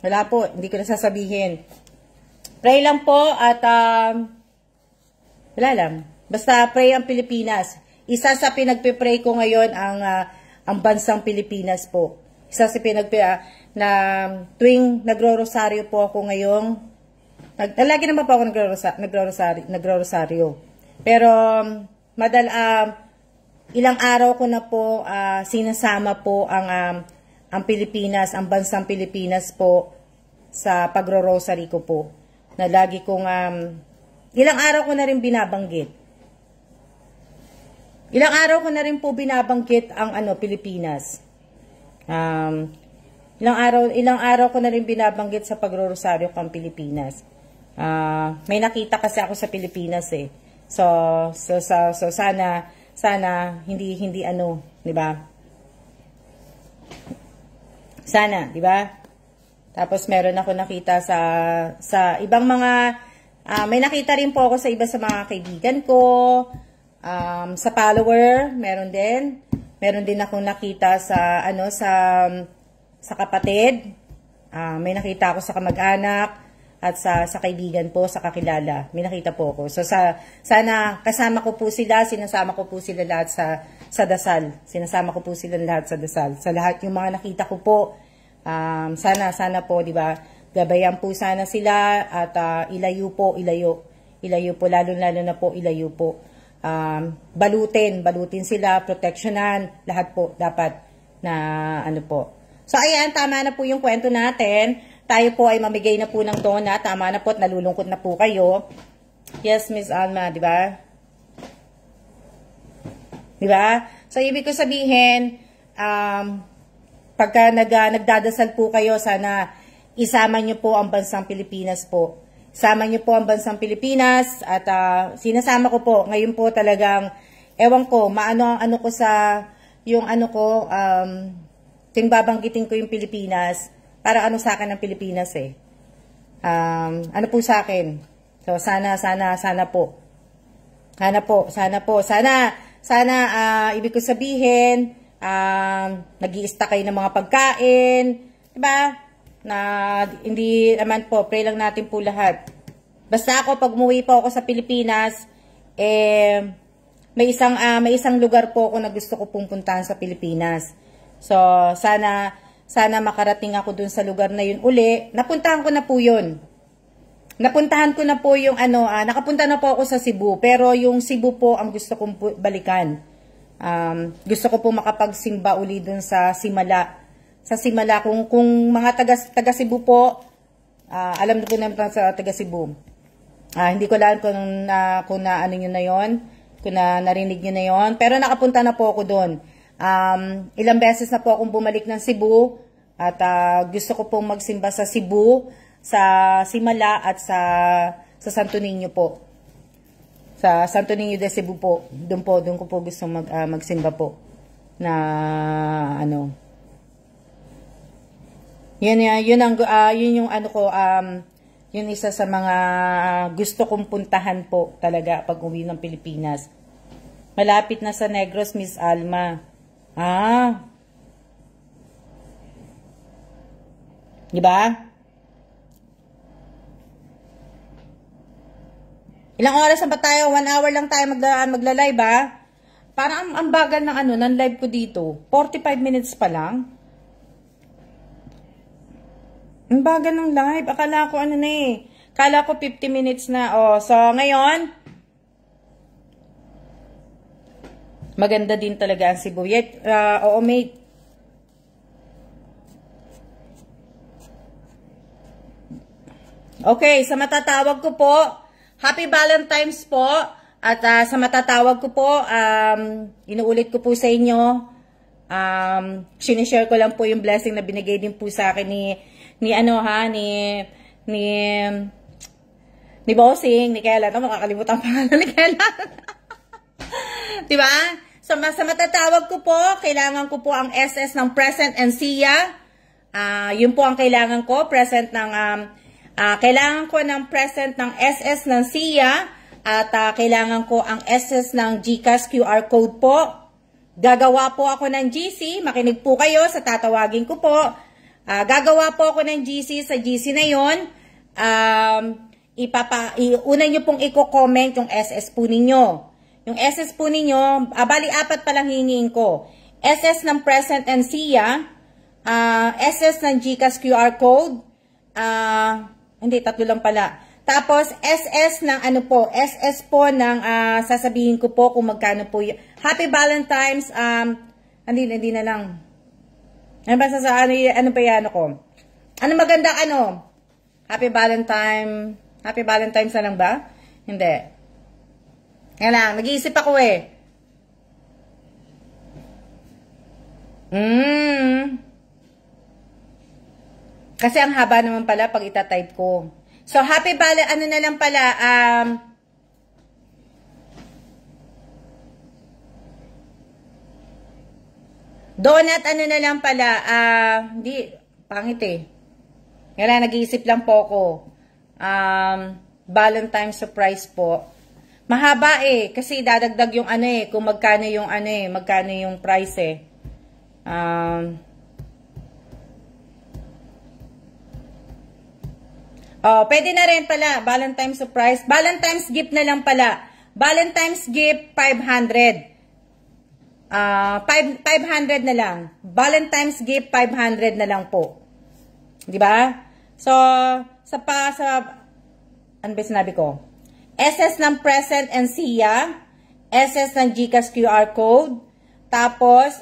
wala po, hindi ko na sasabihin. Pray lang po at, wala lang, basta pray ang Pilipinas. Isa sa pinagpipray ko ngayon ang bansang Pilipinas po. Isa sa na tuwing nagro-rosaryo po ako ngayong, lagi naman po ako nagro-rosaryo. Pero, ilang araw ko na po sinasama po ang Pilipinas, ang bansang Pilipinas po sa pagro-rosary ko po. Na lagi kong, ilang araw ko na rin binabanggit. Ilang araw ko na rin po binabanggit ang Pilipinas. Ilang araw ko na rin binabanggit sa pagro-rosaryo kang Pilipinas. May nakita kasi ako sa Pilipinas eh. So sana hindi di ba? Sana, di ba? Tapos meron ako nakita sa ibang mga may nakita rin po ako sa iba sa mga kaibigan ko, sa follower, meron din akong nakita sa sa kapatid, may nakita ako sa kamag-anak at sa kaibigan po, sa kakilala. May nakita po ako. So sana kasama ko po sila, sinasama ko po sila lahat sa dasal. Sinasama ko po sila lahat sa dasal. Sa lahat yung mga nakita ko po, sana po, di ba? Gabayan po sana sila at ilayo po, lalo na po ilayo po. Balutin sila, proteksyonan, lahat po dapat na po. So ayan, tama na po yung kwento natin. Tayo po ay mamigay na po ng donut. Tama na po at nalulungkot na po kayo. Yes, Miss Alma, di ba? Di ba? So ibig ko sabihin, pagka nagdadasal po kayo, sana isama nyo po ang bansang Pilipinas po. Sama nyo po ang bansang Pilipinas at sinasama ko po. Ngayon po talagang, ewan ko, maano ang ko sa, yung ting babanggitin ko yung Pilipinas, para sa akin ng Pilipinas eh. Po sa akin. So, sana po. Sana, ibig ko sabihin, nag-i-stock kayo ng mga pagkain, diba? Na, hindi naman po, pray lang natin po lahat. Basta ako, pag umuwi po ako sa Pilipinas, may isang lugar po ako na gusto ko pupuntahan sa Pilipinas. So, sana makarating ako dun sa lugar na yun uli. Napuntahan ko na po yun. Napuntahan ko na po yung nakapunta na po ako sa Cebu. Pero yung Cebu po ang gusto kong balikan. Gusto ko po makapagsimba uli dun sa Simala. Sa Simala, kung mga taga Cebu po, alam na po naman sa taga Cebu. Hindi ko alam kung ano nyo na yun, kung narinig nyo na yun. Pero nakapunta na po ako dun. Ilang beses na po akong bumalik ng Cebu at gusto ko pong magsimba sa Cebu, sa Simala at sa Santo Niño po. Sa Santo Niño de Cebu po. Doon ko po gusto magsimba po. Na yun yung isa sa mga gusto kong puntahan po talaga pag uwi ng Pilipinas. Malapit na sa Negros, Miss Alma. Di ba? Ilang oras na ba tayo? 1 hour lang tayo magla-live, ha? Parang ang bagal ng ng live ko dito. 45 minutes pa lang. Ang bagal ng live. Akala ko na eh. Akala ko 50 minutes na. Oh, so ngayon, maganda din talaga ang sibuyet. Oo, mate. Okay, sa matatawag ko po, Happy Valentine's po. At sa matatawag ko po, inuulit ko po sa inyo, sinishare ko lang po yung blessing na binigay din po sa akin ni Bossing, ni Kela. Ito, makakalimutan ang pangalan ni Kela. Diba? So, sa matatawag ko po, kailangan ko po ang SS ng Present and Sia. Yun po ang kailangan ko, kailangan ko ng present ng SS ng Sia. At kailangan ko ang SS ng GCash QR code po. Gagawa po ako ng GC. Makinig po kayo sa tatawagin ko po. Gagawa po ako ng GC sa GC na yun. Una nyo pong i-comment yung SS po ninyo. Yung SS po ninyo, bali 4 pa lang hiniin ko. SS ng Present and Sia. SS ng GCash QR code. Hindi, 3 lang pala. Tapos, SS ng SS po ng sasabihin ko po kung magkano po yung Happy Valentine's, hindi na lang. Ano ba ano pa yan ako? Ano maganda Happy Valentine's na lang ba? Hindi. Yan lang, nag-iisip ako eh. Kasi ang haba naman pala pag itatype ko. So, Happy Valentine's, ano na lang pala, donut, ano na lang pala, hindi, pangit eh. Kaya nag-iisip lang po ako. Valentine's surprise po. Mahaba eh, kasi dadagdag yung kung magkano yung magkano yung price eh. Pwede na rin pala, Valentine's surprise. Valentine's gift na lang pala. Valentine's gift, 500. 500 na lang. Valentine's gift, 500 na lang po. Di ba? So, ano ba sinabi ko? SS ng Present and Sia. SS ng GCash QR code. Tapos,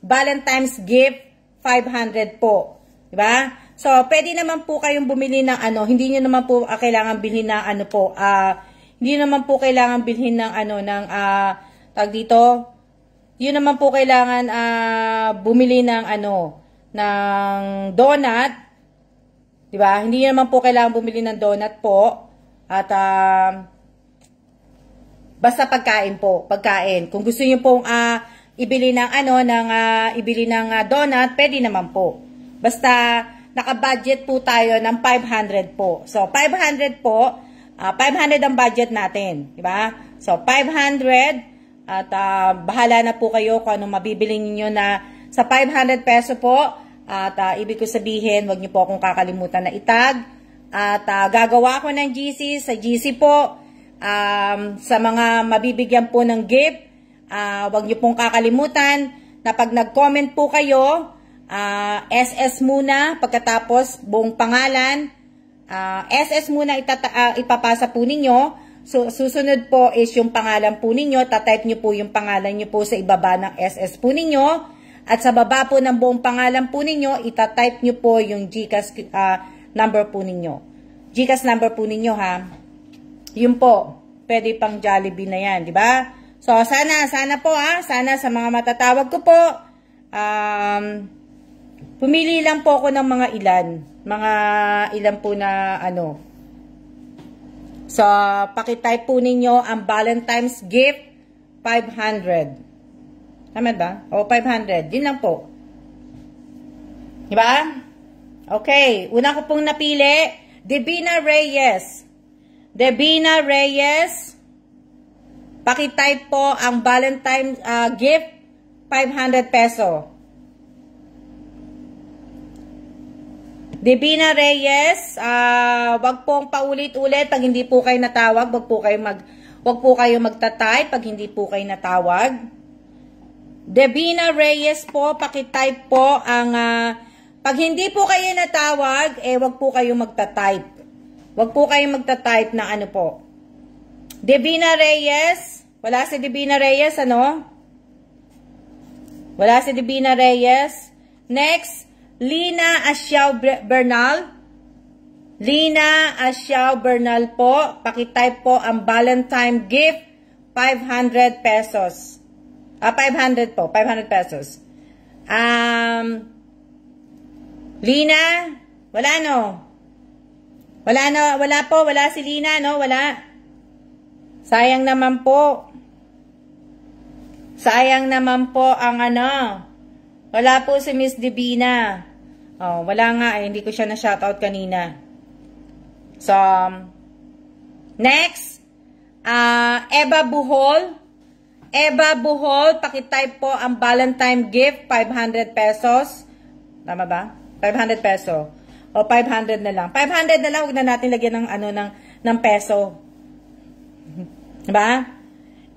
Valentine's gift, 500 po. Di ba? So, pwede naman po kayong bumili ng hindi nyo naman po kailangan bilhin ng hindi naman po kailangan bilhin ng tag dito, yun naman po kailangan bumili ng ng donut, di ba? Hindi naman po kailangan bumili ng donut po. At basta pagkain po, pagkain. Kung gusto niyo pong ibili ng ibili ng donut, pwede naman po. Basta naka-budget po tayo ng 500 po. So 500 po, 500 ang budget natin, di ba? So 500 at bahala na po kayo kung ano mabibili niyo na sa 500 peso po. At ibig ko sabihin, wag niyo po akong kakalimutan na itag. At gagawa ko ng GC sa GC po. Sa mga mabibigyan po ng gift, wag niyo pong kakalimutan na pag nag-comment po kayo, SS muna, pagkatapos buong pangalan, SS muna ipapasa po ninyo. So, susunod po is yung pangalan po ninyo, tatype nyo po yung pangalan nyo po sa ibaba ng SS po ninyo. At sa baba po ng buong pangalan po ninyo, itatype nyo po yung GCash number po ninyo. GCash number po ninyo ha. Yun po, pwede pang Jollibee na yan, di ba? So, sana po sana sa mga matatawag ko po, pumili lang po ako ng mga ilan po na So, pakitype po ninyo ang Valentine's gift 500. Tama ba? O 500. Yun lang po. Diba? Okay. Una ko pong napili, Devina Reyes. Devina Reyes. Pakitype po ang Valentine's gift 500 peso. Divina Reyes, wag pong paulit-ulit pag hindi po kayo natawag, wag po kayo magta-type pag hindi po kayo natawag. Divina Reyes po, paki-type po ang pag hindi po kayo natawag, wag po kayo magta-type. Wag po kayo magta-type na ano po. Divina Reyes, wala si Divina Reyes, ano? Wala si Divina Reyes. Next, Lina Asiao Bernal. Lina Asiao Bernal po. Pakitype po ang Valentine gift. 500 pesos. 500 po. 500 pesos. Lina. Wala no. Wala po. Wala si Lina no. Wala. Sayang naman po. Sayang naman po ang ano. Wala po si Miss Divina. Oh, wala nga hindi ko siya na-shoutout kanina. So, next, Eva Buhol. Eva Buhol, pakitype po ang Valentine gift, 500 pesos. Tama ba? 500 peso. O 500 na lang. 500 na lang, huwag na natin lagyan ng ano ng peso. Diba?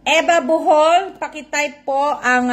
Eva Buhol, pakitype po ang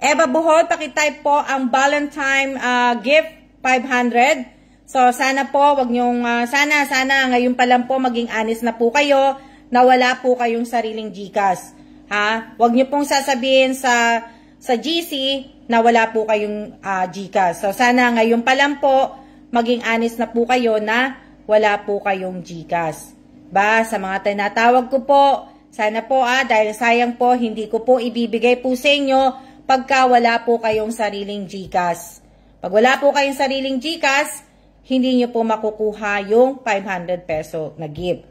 Eva Buhol, pakitype po ang Valentine gift, 500. So, sana po, wag nyong, sana, ngayon pa lang po, maging honest na po kayo, na wala po kayong sariling GCash. Ha? Wag nyo pong sasabihin sa GC, na wala po kayong GCash. So, sana, ngayon pa lang po, maging honest na po kayo, na wala po kayong GCash. Ba, sa mga tinatawag ko po, sana po, dahil sayang po, hindi ko po ibibigay po sa inyo, pagka wala po kayong sariling GCash. Pag wala po kayong sariling GCash, hindi nyo po makukuha yung 500 peso na gift.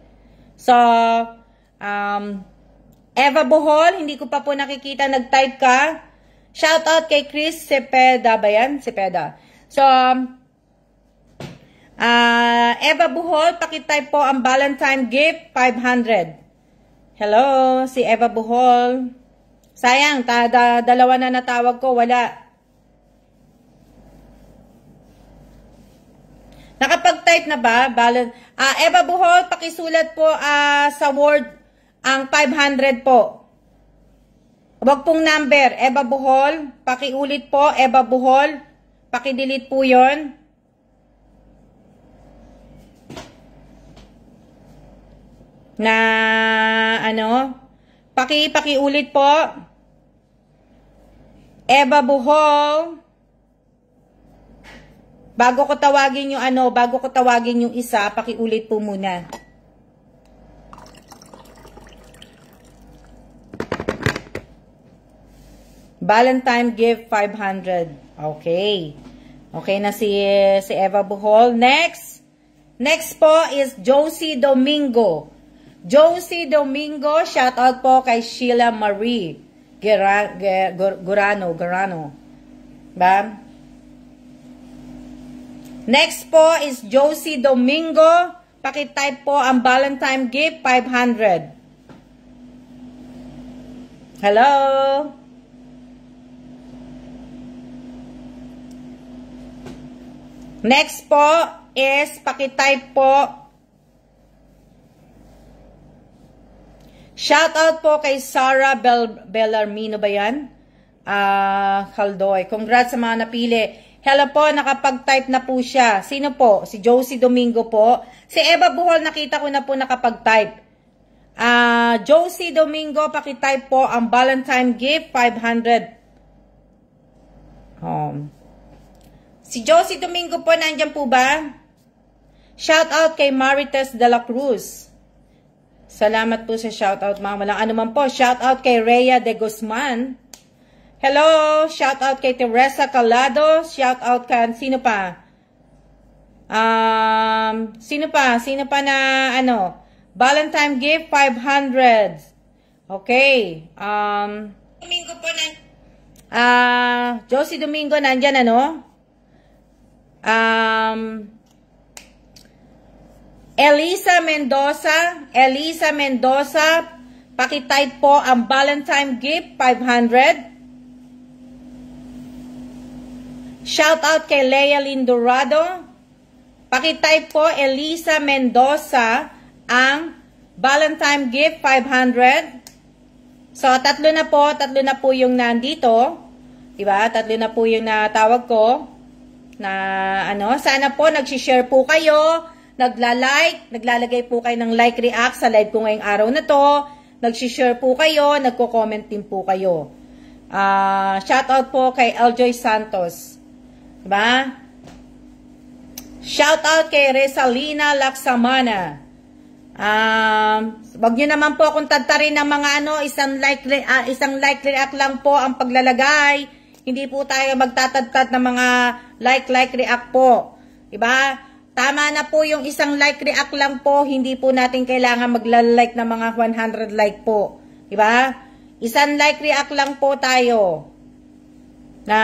So, Eva Bohol, hindi ko pa po nakikita, nag-type ka. Shoutout kay Chris Cepeda ba yan? Cepeda. So, Eva Bohol, pakitype po ang Valentine gift, 500. Hello, si Eva Bohol. Sayang, dalawa na natawag ko, wala. Nakapag-type na ba? Eva Buhol, pakisulat po sa Word ang 500 po. Huwag pong number. Eva Buhol, pakiulit po. Eva Buhol, pakidelete po yon. Na, ano? Pakiulit po. Eva Buhol. Bago ko tawagin yung ano, bago ko tawagin yung isa, pakiulit po muna. Valentine gift 500. Okay. Okay na si Eva Buhol. Next po is Josie Domingo. Josie Domingo, shout out po kay Sheila Marie Gurano. Ba? Next po is Josie Domingo. Pakitype po ang Valentine gift, 500. Hello? Next po is pakitype po. Shout out po kay Sarah Bellarmino ba yan? Caldoy. Congrats sa mga napili. Hello po, nakapag-type na po siya. Sino po? Si Josie Domingo po. Si Eva Buhol, nakita ko na po nakapag-type. Josie Domingo, pakitype po ang Valentine gift, 500. Si Josie Domingo po, nandyan po ba? Shout out kay Marites de la Cruz. Salamat po sa shout out, mga walang ano man po. Shout out kay Rhea de Guzman. Hello, shout out kay Teresa Calado. Shout out kay sino pa? Sino pa na ano? Valentine gift 500. Okay. Domingo po na. Josie Domingo nandiyan ano? Elisa Mendoza, pakitype po ang Valentine gift, 500. Shout out kay Lea Lindorado. Pakitype po Elisa Mendoza ang Valentine gift 500. So tatlo na po yung nandito. Diba? Tatlo na po yung natawag ko. Na sana po nagsi-share po kayo, nagla-like, naglalagay po kayo ng like react sa live ko ngayong araw na to. Nagsi-share po kayo, nagko-comment din po kayo. Shout out po kay Eljoy Santos. Diba? Shout out kay Resalina Laksamana. Wag nyo naman po akong tadtarin ng mga isang like react lang po ang paglalagay. Hindi po tayo magtatadtad ng mga like react po. Diba? Tama na po yung isang like react lang po. Hindi po natin kailangan magla-like ng mga 100 like po. Diba? Isang like react lang po tayo. Na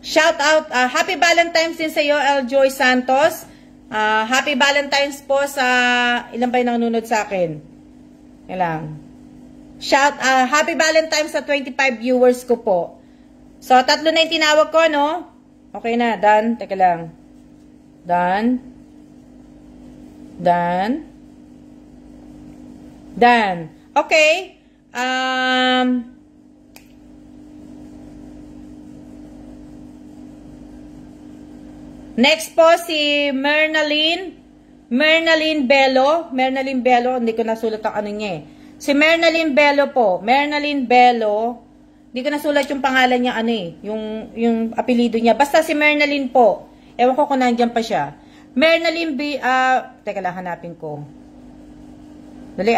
shout out, happy Valentine's din sa iyo, Eljoy Santos. Happy Valentine's po sa ilan ba yung nanonood sa akin? Kailang. Happy Valentine's sa 25 viewers ko po. So, tatlo na yung tinawag ko, no? Okay na, done. Teka lang. Done. Okay. Next po si Mernaline Bello. Hindi ko nasulat ang niya eh. Si Mernaline Bello po. Mernaline Bello. Hindi ko nasulat yung pangalan niya yung apelido niya. Basta si Mernaline po. Ewan ko kung nandiyan pa siya. Mernaline teka lang, hanapin ko. Dali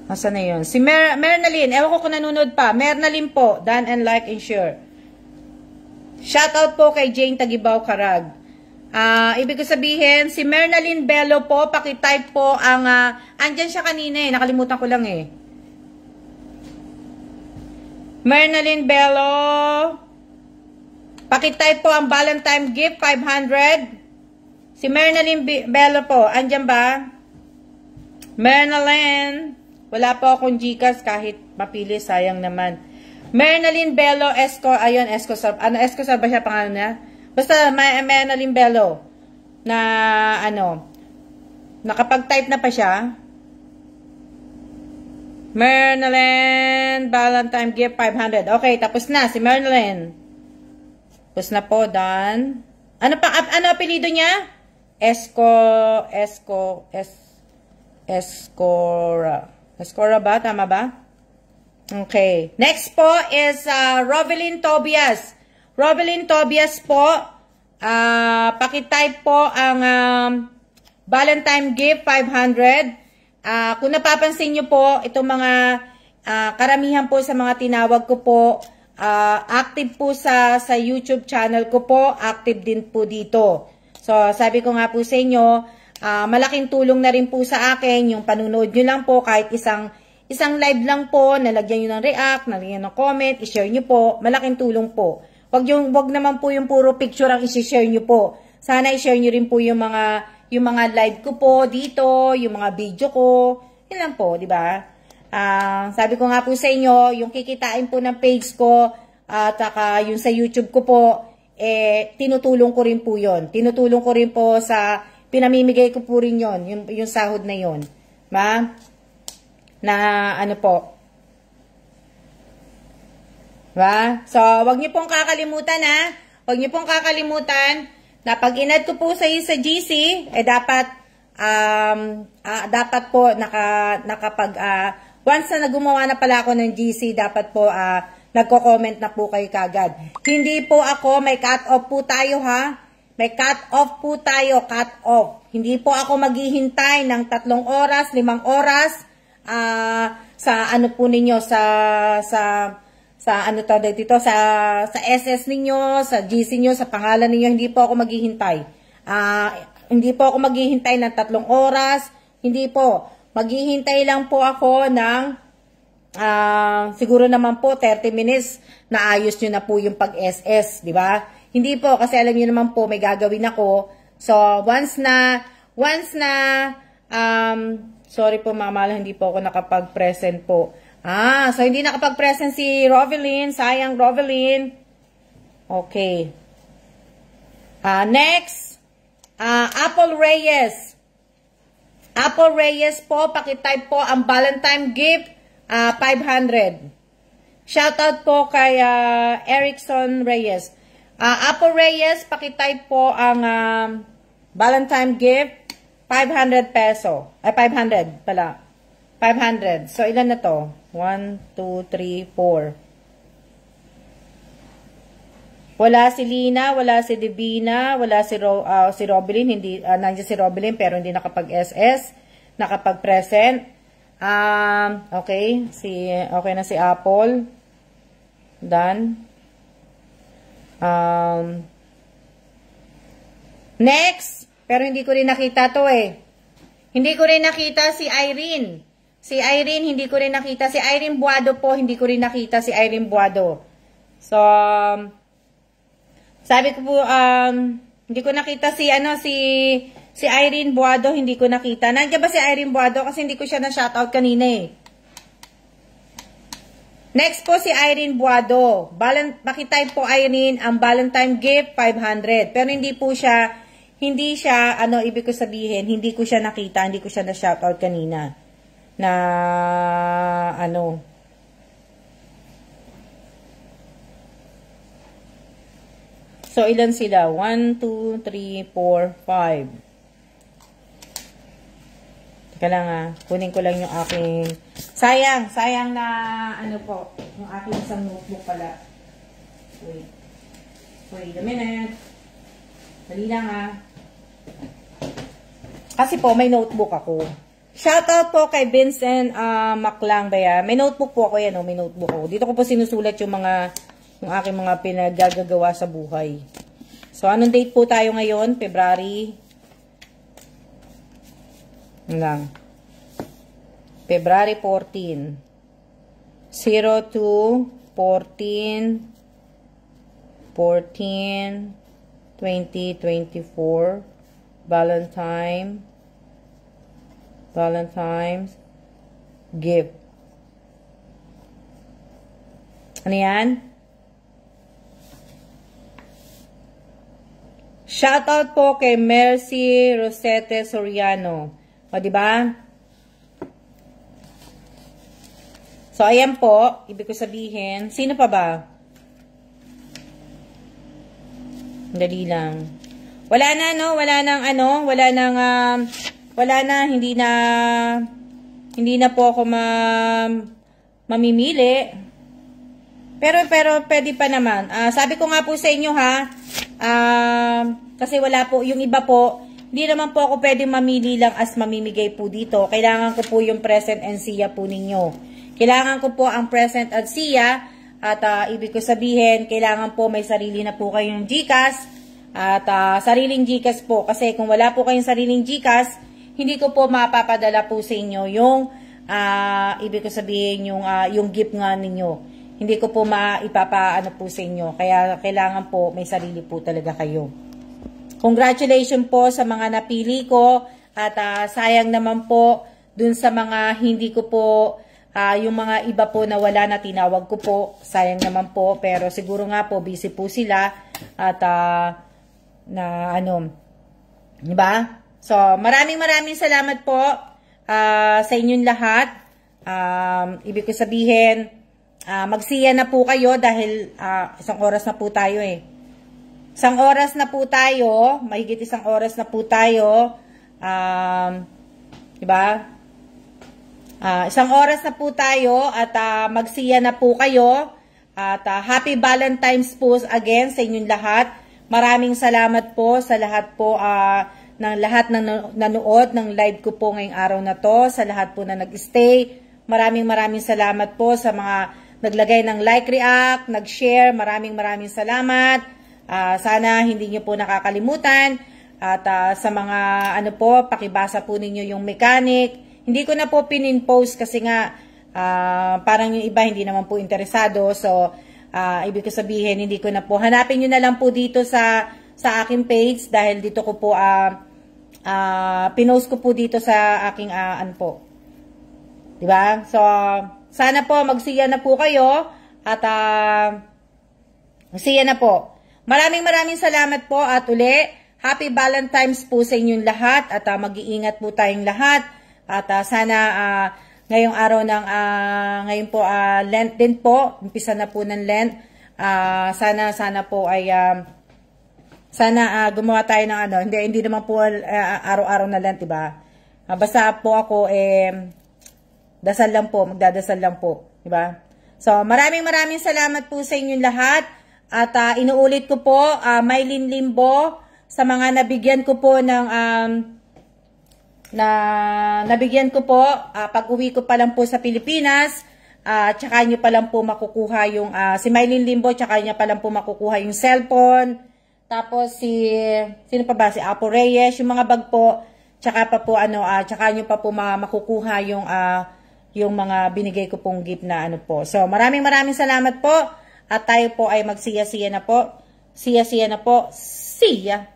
Asa na yun? Si Mernaline. Ewan ko kung nanonood pa. Mernaline po. Done and like and share. Shoutout po kay Jane Tagibaw Karag. Ibig ko sabihin, si Mernaline Bello po, pakitype po ang, andyan siya kanina eh, nakalimutan ko lang eh. Mernaline Bello, pakitype po ang Valentine gift, 500. Si Mernaline Bello po, andyan ba? Mernaline, wala po akong Gcash kahit mapili, sayang naman. Mernaline Bello, Escosar ba siya pangalan niya? Basta Mernaline Bello, na nakapag-type na pa siya. Mernaline, Valentine gift, 500. Okay, tapos na, si Mernaline. Tapos na po, done. Ano apelido niya? Escora ba? Tama ba? Okay. Next po is Rovelyn Tobias. Rovelyn Tobias po, pakitype po ang Valentine gift 500. Kung napapansin nyo po, itong mga karamihan po sa mga tinawag ko po, active po sa YouTube channel ko po, active din po dito. So, sabi ko nga po sa inyo, malaking tulong na rin po sa akin yung panunood nyo lang po kahit isang live lang po, nalagyan nyo ng react, nalagyan ng comment, i-share nyo po, malaking tulong po. Wag naman po yung puro picture ang i-share nyo po. Sana i-share nyo rin po yung mga live ko po dito, yung mga video ko. Yun lang po, di ba? Sabi ko nga po sa inyo, yung kikitain po ng page ko, at saka yung sa YouTube ko po, tinutulong ko rin po yun. Tinutulong ko rin po sa, pinamimigay ko po rin yun, yung sahod na yun. Ba? So, wag niyo pong kakalimutan Wag niyo pong kakalimutan na pag inad ko po sa GC, dapat po once na gumawa na pala ako ng GC, dapat po nagko-comment na po kayo kagad. Hindi po ako, may cut-off po tayo May cut-off po tayo, cut-off. Hindi po ako maghihintay ng 3 oras, 5 oras sa ano po ninyo, sa SS ninyo, sa GC ninyo, sa pangalan ninyo. Hindi po ako maghihintay. Hindi po ako maghihintay ng 3 oras. Hindi po. Maghihintay lang po ako ng siguro naman po 30 minutes na ayos nyo na po yung pag-SS, di ba? Hindi po, kasi alam niyo naman po may gagawin ako. So, once na sorry po mga mahal, hindi po ako nakapag-present po. So hindi nakapag-present si Rovelyn. Sayang, Rovelyn. Okay. Next, Apple Reyes. Apple Reyes po, pakitype po ang Valentine gift, 500. Shoutout po kay Erickson Reyes. Apple Reyes, pakitype po ang Valentine gift, 500 peso. Ay, 500 pala. 500. So, ilan na to? 1, 2, 3, 4. Wala si Lina, wala si Divina, wala si Rovelyn, hindi nandiyan si Rovelyn pero hindi nakapag-SS, nakapag-present. Okay, okay na si Apple. Done. Next, pero hindi ko rin nakita to eh. Hindi ko rin nakita si Irene. Si Irene, hindi ko rin nakita. Si Irene Buado po, hindi ko rin nakita si Irene Buado. So, sabi ko po, hindi ko nakita si Irene Buado, hindi ko nakita. Nandiyan ba si Irene Buado? Kasi hindi ko siya na-shoutout kanina eh. Next po si Irene Buado. Makitype po Irene, ang Valentine gift, 500. Pero hindi siya, ibig ko sabihin, hindi ko siya nakita, hindi ko siya na-shoutout kanina. So, ilan sila? 1, 2, 3, 4, 5. Teka lang kunin ko lang yung aking, sayang na, yung aking isang notebook pala. Wait a minute. Dali lang Kasi po, may notebook ako. Shoutout po kay Vincent Maclang Baya. May notebook po ako yan, may notebook ako. Dito ko po sinusulat yung aking mga pinaggagawa sa buhay. So, anong date po tayo ngayon? February. February 14. 02-14-2024. Valentine's gift. Ano yan? Shoutout po kay Mercy Rosette Soriano. O, diba? So, ayan po. Ibig ko sabihin. Sino pa ba? Dali lang. Wala na, hindi na po ako mamimili. Pero pwede pa naman. Sabi ko nga po sa inyo kasi wala po, yung iba po, hindi naman po ako pwedeng mamili lang as mamimigay po dito. Kailangan ko po yung present and siya po ninyo. Kailangan ko po ang present at siya. At ibig ko sabihin, kailangan po may sarili na po kayong GCash. At sariling GCash po. Kasi kung wala po kayong sariling GCash, hindi ko po mapapadala po sa inyo yung, ibig ko sabihin, yung gift nga ninyo. Hindi ko po maipapaano po sa inyo. Kaya kailangan po may sarili po talaga kayo. Congratulations po sa mga napili ko. At sayang naman po dun sa mga hindi ko po, yung mga iba po na wala na tinawag ko po. Sayang naman po. Pero siguro nga po busy po sila. At diba? So, maraming salamat po sa inyong lahat. Ibig ko sabihin, magsiya na po kayo dahil isang oras na po tayo eh. Isang oras na po tayo, mahigit isang oras na po tayo. Diba? Isang oras na po tayo at magsiya na po kayo. At happy Valentine's po again sa inyong lahat. Maraming salamat po sa lahat po ng lahat ng nanood ng live ko po ngayong araw na to, sa lahat po na nag-stay. Maraming salamat po sa mga naglagay ng like, react, nag-share. Maraming salamat. Sana hindi nyo po nakakalimutan. At sa mga pakibasa po ninyo yung mechanic. Hindi ko na po pin-post kasi nga parang yung iba hindi naman po interesado. So, ibig ko sabihin, hindi ko na po. Hanapin nyo na lang po dito sa aking page dahil dito ko po pinost ko po dito sa aking po. Diba? So, sana po magsiya na po kayo at magsiya na po. Maraming salamat po at uli, Happy Valentine's po sa inyong lahat at mag-iingat po tayong lahat at sana ngayong araw ng ngayon po Lent din po, umpisa na po ng Lent. Sana po ay sana gumawa tayo ng hindi naman po araw-araw na Lent, diba? Basta po ako dasal lang po, magdadasal lang po, diba? So maraming salamat po sa inyong lahat at inuulit ko po Mylene Limbo sa mga nabigyan ko po ng nabigyan ko po pag-uwi ko pa lang po sa Pilipinas, tsaka nyo pa lang po makukuha yung si Mylene Limbo, tsaka nyo pa lang po makukuha yung cellphone. Tapos sino pa ba? Si Apo Reyes, yung mga bag po, tsaka pa po tsaka nyo pa po makukuha yung mga binigay ko pong gift na po. So maraming salamat po at tayo po ay magsiya-siya na po. Siya na po. See ya!